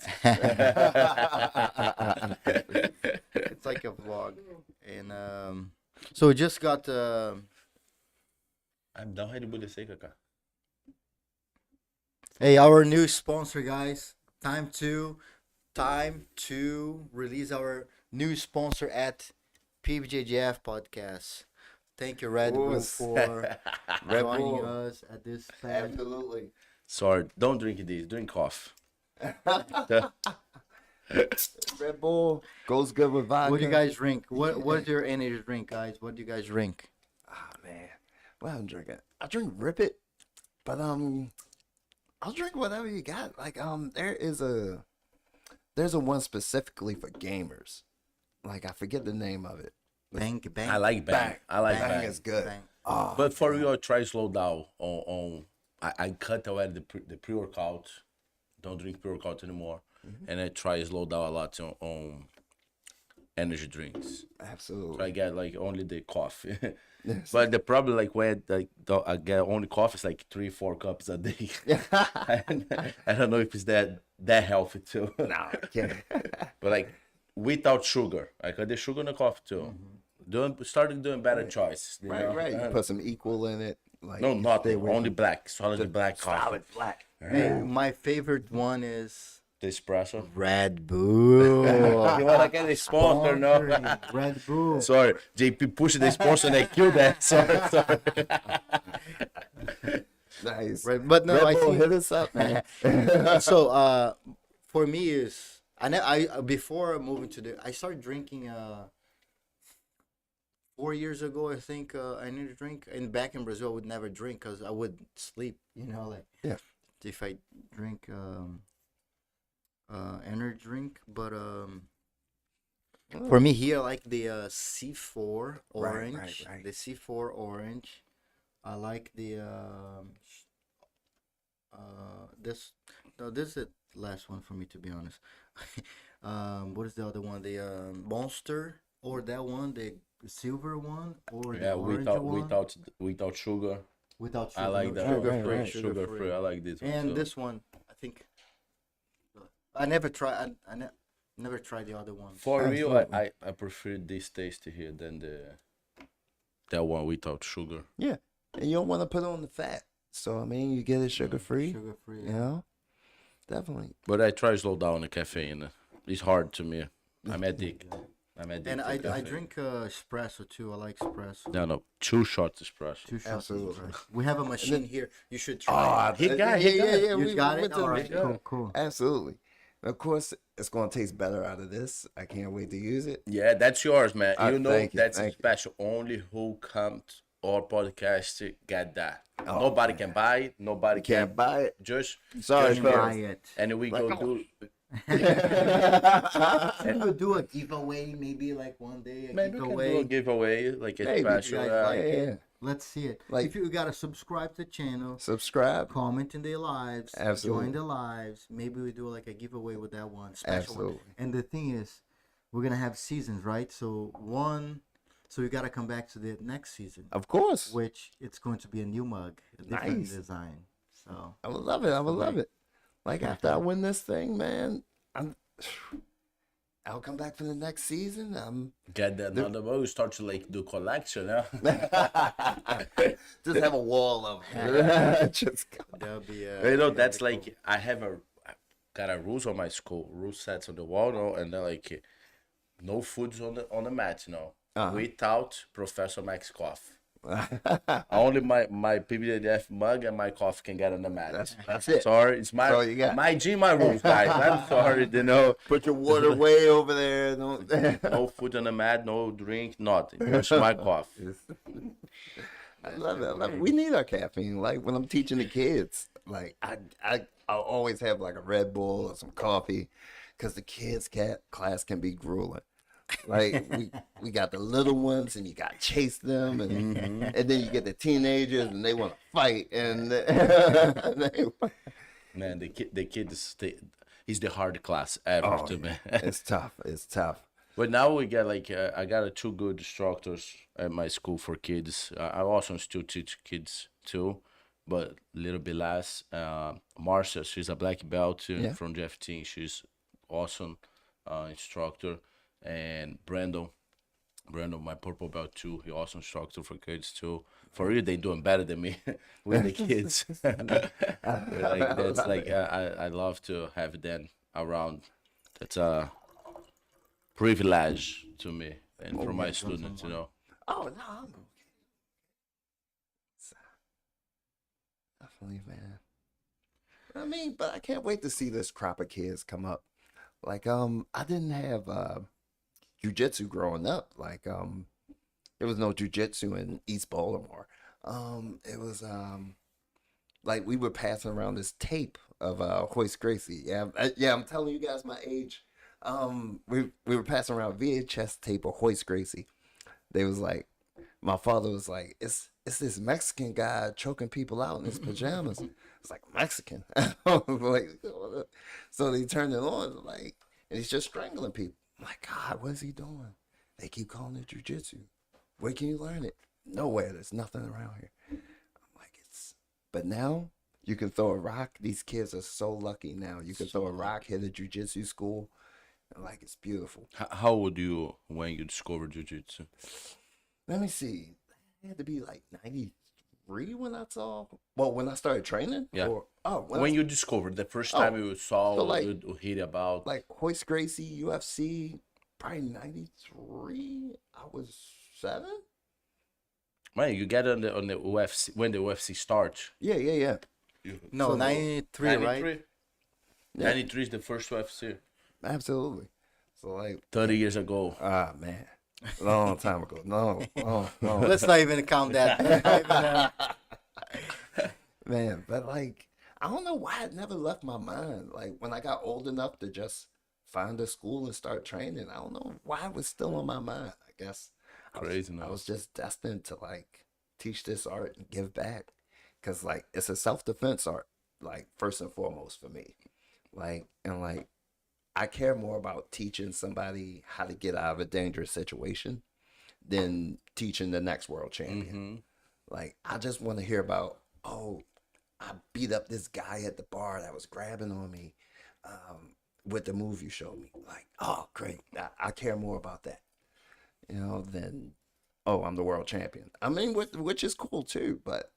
It's like a vlog, and so we just got. Dá um Red Bull desse aí, Kaká. Hey, our new sponsor, guys. Time to release our new sponsor at PBJJF Podcast. Thank you, Red Bull, Yes. for Red joining Bull. us at this time. Absolutely. Sorry, don't drink this. Drink coffee. Red Bull goes good with vodka. What do you guys drink? What's your energy drink, guys? What do you guys drink? Oh man, what I'm drinking? I drink Rip It. But I'll drink whatever you got. Like there's a one specifically for gamers. Like I forget the name of it. Bang, bang. I like Bang. I like Bang Bang. is good. Bang. Oh, But for you, I try slow down on I cut away the pre-workout. Don't drink pre-workout anymore. And I try slow down a lot on energy drinks. So absolutely. I get like only the coffee. Yes. But the problem like when I get only coffee is like 3-4 cups a day. And I don't know if it's that healthy too. No, I can't. But like without sugar. I cut the sugar in the coffee too. Started doing better choices. You know? Right. You put some equal in it. Like No, you nothing. stay away Only from black. Solid black coffee. solid black. Hey, my favorite one is The espresso. Red Bull. You wanna get a sponsor, no? Red Bull. Sorry, JP pushed the sponsor and I killed that. Sorry. Nice. Right, but no, Red I Bull, think hit us up, man. so. For me is I before moving to I started drinking 4 years ago. I think I need to drink. And back in Brazil, I would never drink because I would sleep. You know, like Yeah. if I drink energy drink, but for me here, I like the C4 orange. right. The C4 orange. I like the this. No, this is the last one for me, to be honest. What is the other one? The Monster, or that one, the silver one, or the Yeah, orange one without sugar. without sugar. I like that. Sugar Right, free. right. Sugar free. I like this one. And too. this one, I think. I never try. Never tried the other one. For real, Absolutely. I prefer this taste here than that one without sugar. Yeah. And you don't want to put on the fat. So, I mean, you get it sugar free. Sugar free. You know? Definitely. But I try to slow down the caffeine. It's hard to me. I'm addicted. And I drink espresso too. I like espresso. No, 2 shots espresso. 2 shots. of Absolutely. espresso. We have a machine here. You should try. Oh, He got it. You got it. All right. got Cool. it. Cool. Absolutely. Of course, it's going to taste better out of this. I can't wait to use it. Yeah, that's yours, man. You know thank you, that's thank you. special. Only who come to our podcast get that. Oh, Nobody can buy it. Nobody can. Can't buy it. Just Sorry, just Try fellas. it. and we Like, go oh. do. Maybe we'll do a giveaway. Maybe like one day a Maybe we can do a giveaway. giveaway like a Maybe. special. You guys like yeah. it? Let's see it. Like- If you gotta subscribe to the channel, Subscribe. comment in their lives, Absolutely. join the lives. Maybe we do like a giveaway with that one special Absolutely. one. And the thing is, we're gonna have seasons, right? So you gotta come back to the next season, Of course. which it's going to be a new mug, a different Nice. design. So I would love it. I would love it. Like after I win this thing, man, I'll come back for the next season. Get that another one. We start to like do collection, huh? Just have a wall of just that'll be You know, that's like I got a rules on my school, rule sets on the wall, no, and they're like no foods on the mat, without Professor Max coffee. Only my PBJJF mug and my coffee can get on the mat. That's it. Sorry, it's That's all you got. my gym, my rules, guys. I'm sorry, Put your water way over there. Don't. no food on the mat, no drink, nothing. Just my coffee. I love it. I love it. We need our caffeine. Like when I'm teaching the kids, like I'll always have like a Red Bull or some coffee, because the kids' class can be grueling. Like we got the little ones and you got to chase them, and and then you get the teenagers and they want to fight, and Man, the kid he's the hard class ever Oh, to me. it's tough. It's tough. But now we get like I got 2 good instructors at my school for kids. I also still teach kids too, but a little bit less. Marcia, she's a black belt Yeah. from GFT. She's awesome instructor, and Brandon, my purple belt too. He also instructor for kids too. For real, they doing better than me with the kids. Like that's like I love to have them around. That's a privilege to me and for my students, Oh no, I'm okay. Definitely, man. I mean, but I can't wait to see this crop of kids come up. Like, I didn't have jujitsu growing up. Like, there was no jujitsu in East Baltimore. It was like we were passing around this tape of Hoist Gracie. Yeah, I'm telling you guys my age. We were passing around VHS tape of Hoist Gracie. They was like, my father was like, it's this Mexican guy choking people out in his pajamas. It's like, Mexican. Like, so they turned it on, like, and he's just strangling people. I'm like, God, what is he doing? They keep calling it jujitsu. Where can you learn it? Nowhere. There's nothing around here. I'm like, but now you can throw a rock. These kids are so lucky now. You can throw a rock, hit a jujitsu school, and like, it's beautiful. How old you when you discovered jiu-jitsu? Let me see. It had to be like 93 when I started training. Yeah. When When you discovered the first time you saw so like- you hear about like Hoist Gracie, UFC, probably 93. I was 7. man, you get on the UFC when the UFC starts. Yeah. No, So- 93, right? 93 is the first UFC. Absolutely. So like, 30 years ago. man, long time ago. No. Let's not even count that. Man, but like, I don't know why it never left my mind. Like, when I got old enough to just find a school and start training, I don't know why it was still on my mind. I guess Crazy, I was just destined to like teach this art and give back, because like, it's a self-defense art, like, first and foremost for me. Like, and like, I care more about teaching somebody how to get out of a dangerous situation than teaching the next world champion. Like, I just want to hear about, oh, I beat up this guy at the bar that was grabbing on me with the move you showed me. Like, oh, great. I care more about that, than, oh, I'm the world champion. I mean, which is cool too, but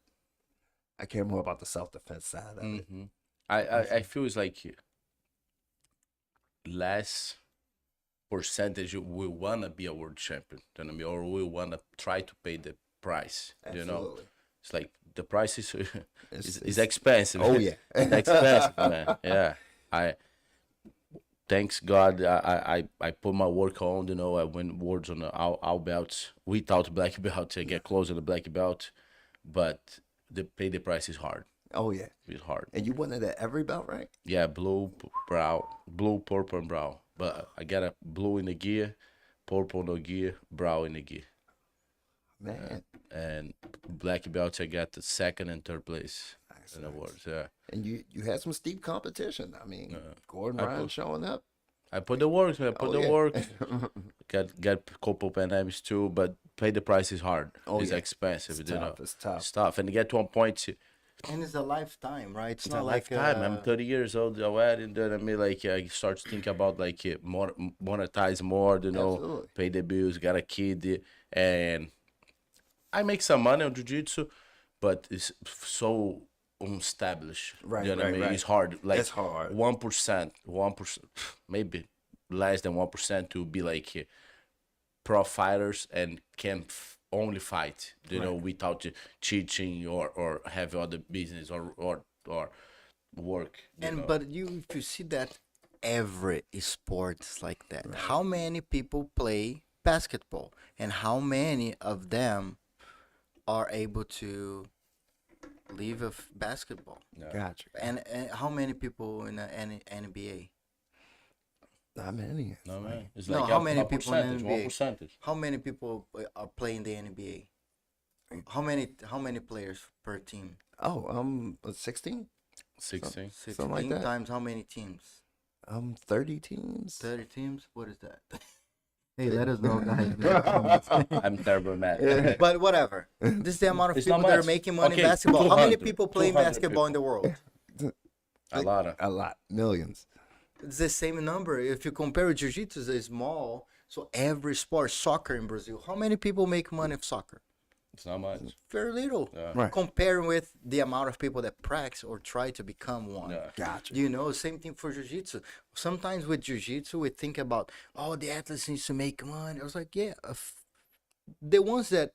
I care more about the self-defense side of it. I feel it's like less percentage we want to be a world champion than me, or we want to try to pay the price. Absolutely. It's like the price is It's is expensive. Oh, yeah. It's expensive, man. Yeah, thanks God, I put my work on. I win awards on our belts without black belt to get close to the black belt, but the price is hard. Oh, yeah. It's hard. And you wanted at every belt, right? Yeah, blue, purple, and brown. But I got a blue in the gear, purple in the gear, brown in the gear. Man. And black belt, I got the second and third place in the awards. Yeah. And you had some steep competition. I mean, Gordon I Ryan put- showing up. I put the work. I put Oh, the yeah. work. Got a couple pandemics too, but pay the price is hard. Oh, It's yeah. expensive. It's tough. It's tough. It's tough. And you get to a point. And it's a lifetime, right? It's It's not a like lifetime. I'm 30 years old already, and then I mean, like, I start to think about like more monetize more, Absolutely. pay the bills, got a kid, and I make some money on jiu-jitsu, but it's so unestablished. Right, You know what I right, mean? right. It's hard. Like It's hard. 1%, maybe less than 1% to be like pro fighters and can only fight, without cheating or have other business or work. But if you see that every sport is like that. How many people play basketball, and how many of them are able to live of basketball? Gotcha. And how many people in the NBA? Not many. No, man. It's No, like how many people in percentage, NBA? 1%. How many people are playing the NBA? How many players per team? Oh, 16? 16. 16 like that. times how many teams? 30 teams. 30 teams? What is that? Hey, let us know, guys. I'm terrible at math. But whatever. This is the amount of It's people not that are much. making money Okay, in basketball. How many 200, people play 200 basketball in the world? A lot of. A lot. Millions. It's the same number. If you compare jiu-jitsu, it's small. So every sport, soccer in Brazil, how many people make money of soccer? It's not much. Very little. Yeah. Right. Comparing with the amount of people that practice or try to become one. Yeah. Gotcha. Same thing for jiu-jitsu. Sometimes with jiu-jitsu, we think about, oh, the athletes needs to make money. I was like, yeah, the ones that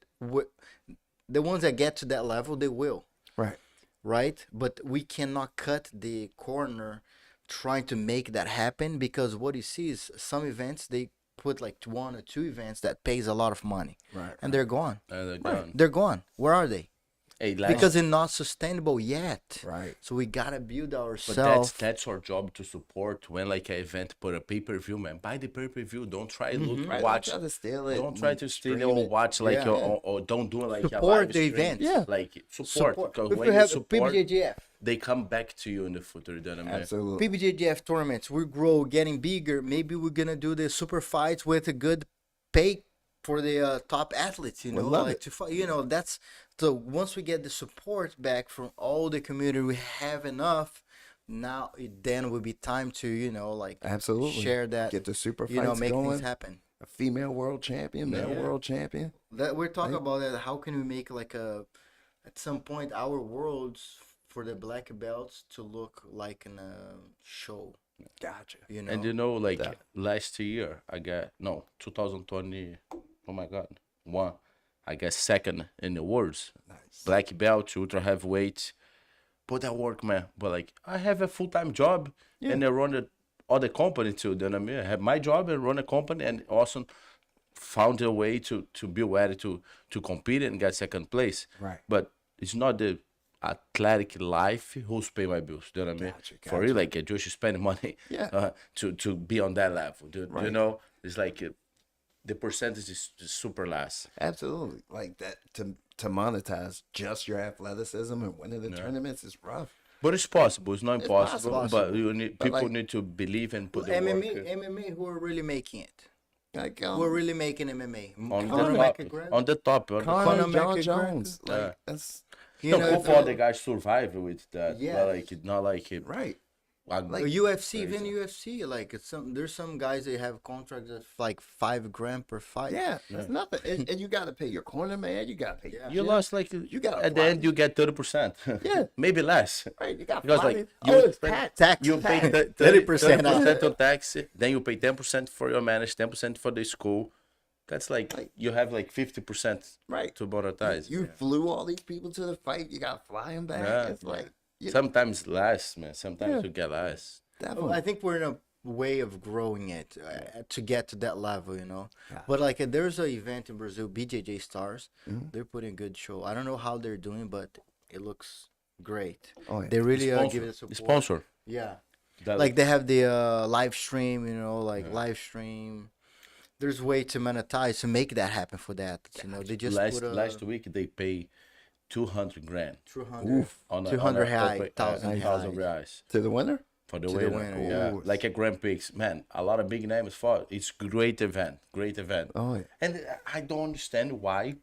get to that level, they will, Right. right? But we cannot cut the corner trying to make that happen, because what you see is some events, they put like 1 or 2 events that pays a lot of money, Right. and they're gone. And they're gone. They're gone. Where are they? Hey, last, because it's not sustainable yet. Right. So we gotta build but ourselves. that's our job to support when like an event put a pay-per-view, man. Buy the pay-per-view. Don't try look Right. watch. Don't try to steal it. Don't try to steal it stream or watch like Yeah. or don't do like a Support live the stream. event. Yeah. Like support, because If when you you have support, PBJJF, they come back to you in the future. You know what I mean? Absolutely. PBJJF tournaments, we grow, getting bigger. Maybe we're gonna do the super fights with a good pay for the top athletes. You know, love like it. to fight. You know, that's so. Once we get the support back from all the community, we have enough. Now then will be time to like Absolutely. share that. Get the super You know, fights make going. things happen. A female world champion, male Yeah. world champion. That we're talking about that. How can we make like at some point our worlds for the black belts to look like in a show? Gotcha. You know, And like That- last year, I got 2020. Oh my God, I got second in the worlds. Nice. Black belt, ultra heavyweight. Put that work, man. But like, I have a full-time job, and I run the other company too. You know what I mean? I have my job and run a company, and also found a way to be ready to compete and get second place. Right. But it's not the athletic life who's pay my bills. You know what I mean? Gotcha, For real, like I just spend money Yeah. to be on that level. You Right. know, it's like the percentage is just super less. Absolutely. Like that to monetize just your athleticism and winning the tournaments is rough. But it's possible. It's not impossible. possible. But you need But people like- need to believe and put the MMA, work MMA, who are really making it? Like Who are really making MMA? on Conor the top. McGregor? On the top. On the top. Conor Conor John McGregor. Jones. Like Yeah. that's You No, know, hope all the guys survive with that. Yes. But like it, not like it. right. Like, UFC, even crazy. UFC, like there's some guys that have contracts of like $5,000 per fight. Yeah, that's nothing. And you got to pay your corner man. You got to pay. Yeah. you your lost like You gotta at the fly end you get 30%. Yeah. Maybe less. right. You got Because, fly like, it. you Oh, it's spend- tax. Tax. You pay 30% 30% on tax, then you pay 10% for your manage, 10% for the school. That's like you have like 50% Right. to monetize. You flew all these people to the fight. You got to fly them back. Yeah. It's like Sometimes less, man. Sometimes Yeah. you get less. definitely. I think we're in a way of growing it to get to that level, Yeah. But like there's an event in Brazil, BJJ Stars. Mhm. They're putting a good show. I don't know how they're doing, but it looks great. Oh, yeah. They really Sponsor. give it support. Sponsor. Yeah. That- Like they have the live stream, live stream. There's way to monetize to make that happen for that. They just last put a last week they pay 200 grand 200. on a 200 open- thousand 1,000 reais To the winner? for the To the winner. winner, Yeah, yeah. like a Grand Prix. Man, a lot of big names fought. It's great event. Oh, yeah. And I don't understand why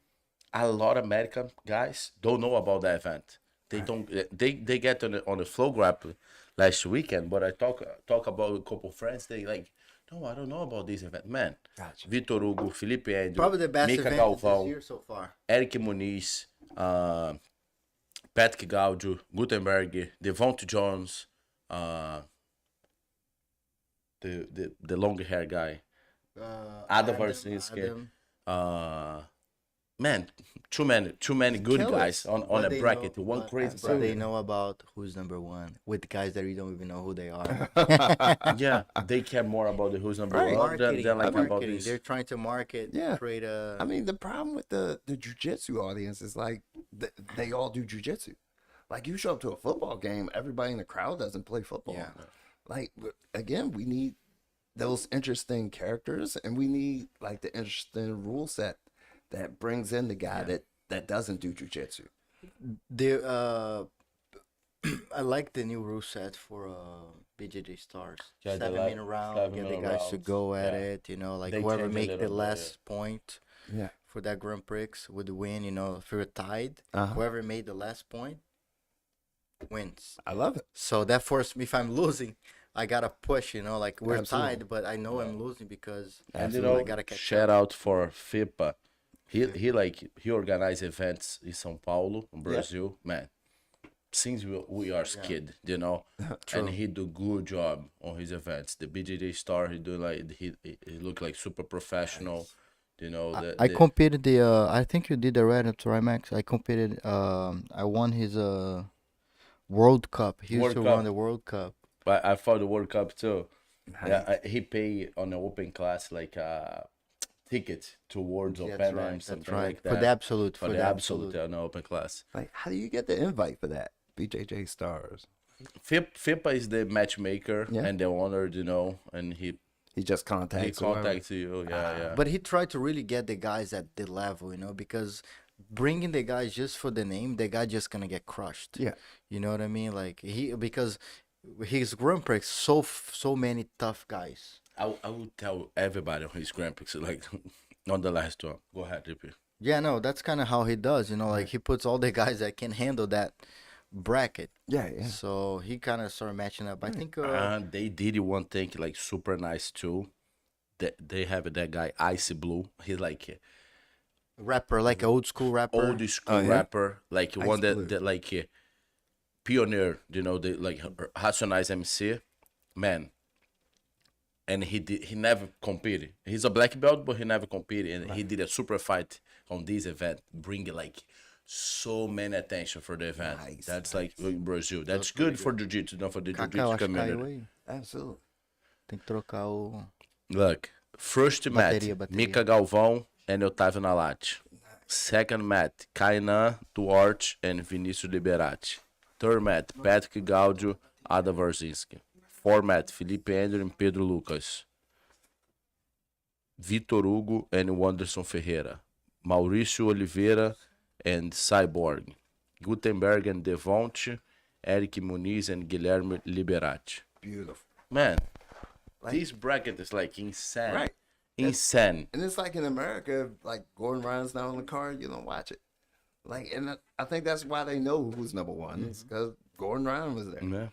a lot of American guys don't know about that event. They don't. They get on the flow grapple last weekend, but I talk about a couple friends. They like, no, I don't know about this event, man. Gotcha. Vitor Hugo, Felipe Andrew, Probably the best Mika event Galvão, this year so far. Eric Muniz, Patrick Gaudio, Gutenberg, Devonta Jones, the long hair guy, Adam Warsinski. Man, too many good Killers. guys on But a they bracket. know- One but- crazy but they bracket. know about who's number one with guys that you don't even know who they are. Yeah, they care more about the who's number Right. one than like about Marketing. this. They're trying to market, Yeah. create a. I mean, the problem with the jiu-jitsu audience is like they all do jiu-jitsu. Like you show up to a football game, everybody in the crowd doesn't play football. Yeah. Like again, we need those interesting characters, and we need like the interesting rule set that brings in the guy that doesn't do jiu-jitsu. I like the new rule set for BJJ Stars. Yeah, the 7-minute round, 7-minute get the guys to rounds, go at yeah. it. Like They whoever change a make the little bit, last point Yeah. for that Grand Prix would win. If you're tied, Uh-huh. whoever made the last point wins. I love it. So that forced me, if I'm losing, I gotta push. Like we're Absolutely. tied, but I know I'm losing because And I gotta catch shout up. out for FIPA. He organized events in São Paulo, in Brazil. Man, since we are kid, and he do good job on his events. The BJJ Star, he do like he look like super professional. I competed I think you did already at Trimax. I competed. I won his World Cup. He used World to Cup. run the World Cup. But I fought the World Cup too. Nice. Yeah, he paid on the open class like ticket towards That's Open right. and something That's right. like that. For the absolute. For the absolute on open class. Like, how do you get the invite for that? BJJ Stars. FIPA is the matchmaker Yeah. and the owner, you know, and he Just contacts whoever. contacts you. Yeah. But he tried to really get the guys at the level, because bringing the guys just for the name, the guy just gonna get crushed. Yeah. You know what I mean? Like because his Grand Prix so many tough guys. I would tell everybody on his Grand Prix, like on the last one. Go ahead, DP. Yeah, no, that's kind of how he does. Like he puts all the guys that can handle that bracket. Yeah. So he kind of started matching up. I think. They did one thing like super nice too. They have that guy Icy Blue. He's like Rapper, like an old school rapper. old school Oh, yeah? rapper, like one Blue. that like pioneer. You know, they like Racionais MC, man. And he never competed. He's a black belt, but he never competed. And he did a super fight on this event, bringing like so many attention for the event. Nice, That's like in Brazil. That's good for jiu-jitsu, not for the Kaká, eu jiu-jitsu acho que caiu community. aí. Absolutely. Tem que trocar o. Look, first match, Bateria. Mika Galvão and Otávio Nalate. Second match, Kainan Duarte and Vinícius Liberati. Third match, Patrick Gaudio, Ada Warzinski. Fourth match, Felipe Andrew and Pedro Lucas. Vitor Hugo and Wanderson Ferreira. Maurício Oliveira and Cyborg. Gutenberg and Devonte. Eric Muniz and Guilherme Liberati. Beautiful. Man, Like- this bracket is like insane. Right. Insane. And it's like in America, like Gordon Ryan's not on the card, you don't watch it. Like, and I think that's why they know who's number one. It's because Gordon Ryan was there. Yeah.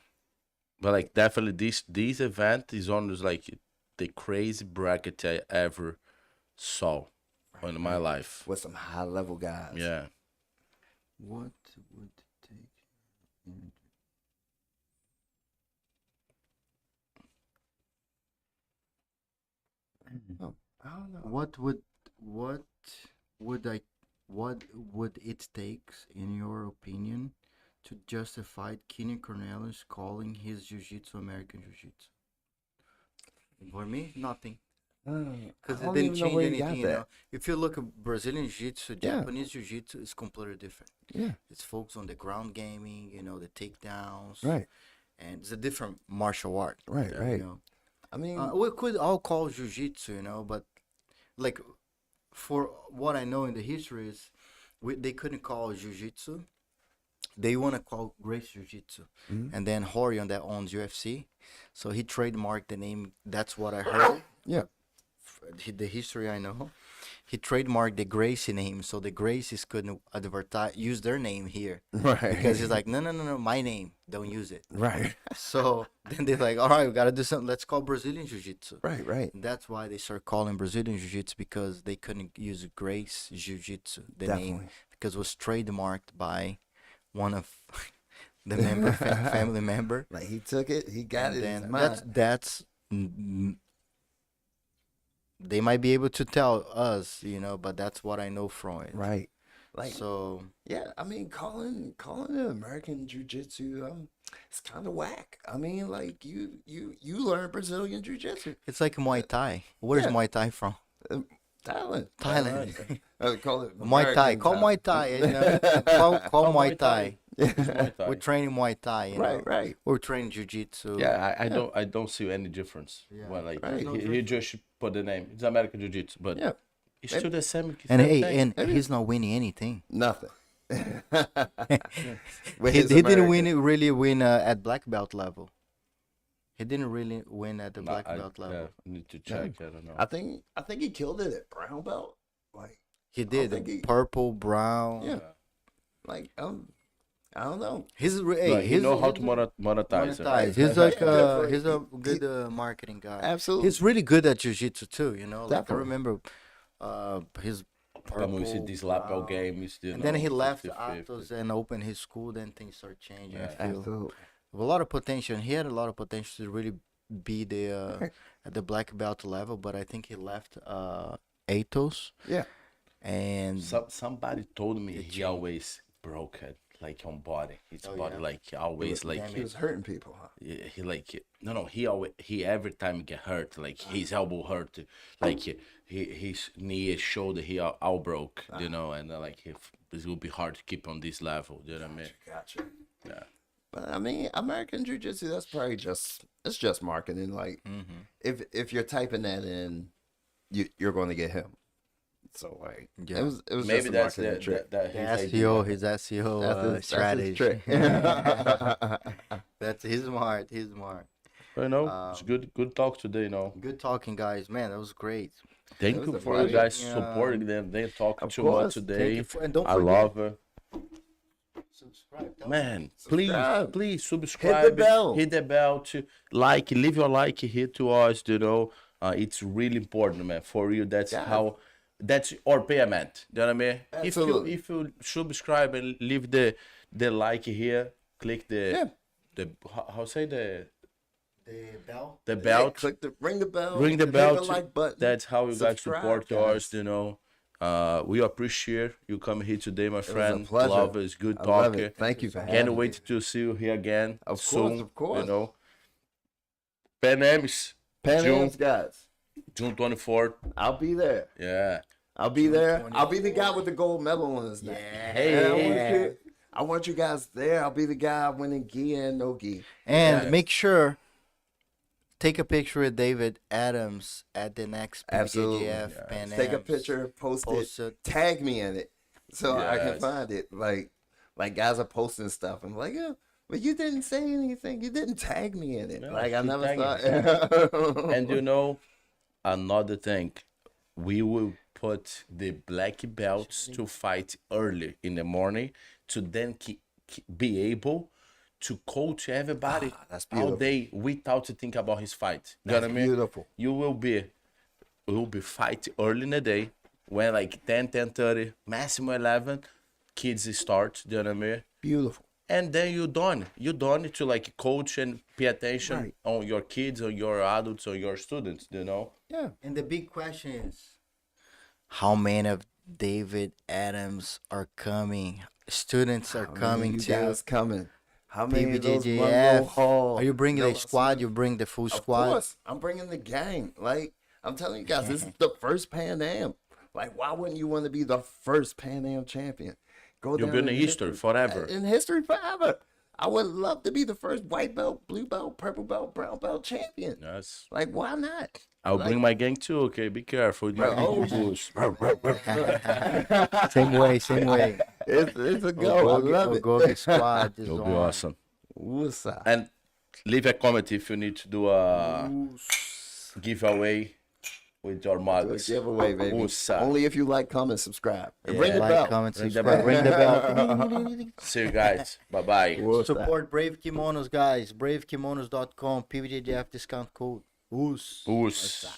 But like definitely this event is almost like the crazy bracket I ever saw in my life. With some high level guys. Yeah. What would it take? Oh, I don't know. What would it take, in your opinion, to justify Keenan Cornelius calling his jiu-jitsu American jiu-jitsu? For me, nothing. Because it didn't change anything, If you look at Brazilian jiu-jitsu, Yeah. Japanese jiu-jitsu is completely different. Yeah. It's focused on the ground gaming, the takedowns. Right. And it's a different martial art. Right, you right. know. I mean, We could all call jiu-jitsu, but like for what I know in the history is they couldn't call jiu-jitsu. They want to call Grace Jiu-Jitsu. And then Horion that owns UFC. So he trademarked the name. That's what I heard. yeah. The history I know. He trademarked the Gracie name. So the Gracies couldn't use their name here. Right. Because he's like, no, my name. Don't use it. Right. So then they're like, all right, we got to do something. Let's call Brazilian Jiu-Jitsu. Right, right. And that's why they started calling Brazilian Jiu-Jitsu, because they couldn't use Grace Jiu-Jitsu, the name, Definitely. because it was trademarked by one of the family member. Like he took it, he got it. And in then his mind. they might be able to tell us, but that's what I know from it. Right. Like So yeah, I mean calling it American Jiu-Jitsu, it's kind of whack. I mean, like you learn Brazilian Jiu-Jitsu. it's like Muay Thai. Where is Yeah. Muay Thai from? Thailand. Thailand. Call it Muay Thai. American Call Muay Thai. Call Muay Thai. Muay Thai. We're training Muay Thai. Right, right. We're training Jiu-Jitsu. Yeah, I don't see any difference. Yeah. Well, like Right. he just put the name. It's American Jiu-Jitsu, but Yeah. it's still the same. And same hey, thing. and he's not winning anything. Nothing. But He he's didn't American. really win at black belt level. He didn't really win at the Nah, black belt level. Yeah, I need to check. I don't know. I think he killed it at brown belt. Like He don't did think he- purple, brown. Yeah. like I don't know. He's Like, he he's know how to monetize. monetize. It. He's like Definitely. he's a good marketing guy. Absolutely. He's really good at jiu-jitsu too. Like I Definitely. remember, his Come we see purple, this lapel brown. game. You still And then know, he left 50-50. Atos and opened his school. Then things started changing. Yeah. I feel. Absolutely. With a lot of potential. And he had a lot of potential to really be Right. at the black belt level, but I think he left Atos. Yeah. And Somebody told me he always broke it. like on body. His Oh, body yeah. like always like He was hurting people, huh? he like no he always he every time get hurt like his elbow hurt like his knee shoulder he all broke you know and like it will be hard to keep on this level you know what I mean Gotcha. yeah But I mean, American Jiu-Jitsu, that's probably it's just marketing. Like, if you're typing that in, you're going to get him. So like, Yeah. it was maybe just a that's marketing trick. that The his SEO, idea. his SEO That's his strategy. trick. That's he's smart. He's smart. You know it's good talk today you know Good talking, guys. Man, that was great. thank It was you a for you pleasure. guys Yeah. supporting them they talk Of too course. much today And don't I forget, love it subscribe. man Subscribe. please subscribe bell. hit the bell to like leave your like here to us you know it's really important man for you that's Yeah. how that's our payment you know what I mean Absolutely. if you subscribe and leave the like here click the how say the bell. the Yeah, bell click ring the bell. ring the hit bell the to- like button. that's how you guys Subscribe, support guys. us you know we appreciate you coming here today my was a friend pleasure. love is good I love talking it. Thank you for having can't me. wait to see you here again Of soon course, of course. you know Pan Am's Pan June. Am's, guys. June 24th I'll be there. yeah I'll be there. I'll be the guy with the gold medal on his neck. Hey, And I want you guys there. I'll be the guy winning gi and no gi. And Yeah. make sure take a picture with David Adams at the next Absolutely. PBJJF Yeah. Pan Take a Ams. picture, post Post it, it. tag me in it, so I can Yes. find it. Like guys are posting stuff. I'm like, yeah, but you didn't say anything. You didn't tag me in it. No, Like I keep never tagging. thought. and you know another thing we will put the black belts to fight early in the morning to then be able to coach everybody that's all beautiful. day without to think about his fight you know That's what I mean beautiful. you will be fight early in the day when like 10:30 maximum 11 kids start you know what I mean Beautiful. and then you done to like coach and pay attention Right. on your kids or your adults or your students you know Yeah. And the big question is, how many of David Adams are coming? Students are How many coming you to guys coming? How many of those Monroe PBJJF. Hall? Are you bringing No, a squad? You bring the full Of squad? course, I'm bringing the gang. Like I'm telling you guys, this is the first Pan Am. Like, why wouldn't you want to be the first Pan Am champion? Go you'll down be in history forever In history forever. I would love to be the first white belt, blue belt, purple belt, brown belt champion. yes Like, why not? I'll bring my gang too okay be careful Bro, oh, Same way. It's a go. I love it. Go the squad. is it'll be on. awesome What's up? and leave a comment if you need to do a giveaway with your Do a mugs giveaway, baby. Usa. Only if you like, comment, subscribe. And Yeah. ring the Like, bell. comment, Ring the subscribe. bell. Ring the bell. see you guys bye bye What's up? Support Brave Kimonos, guys. BraveKimonos.com. PBJJF discount code. Us. Us.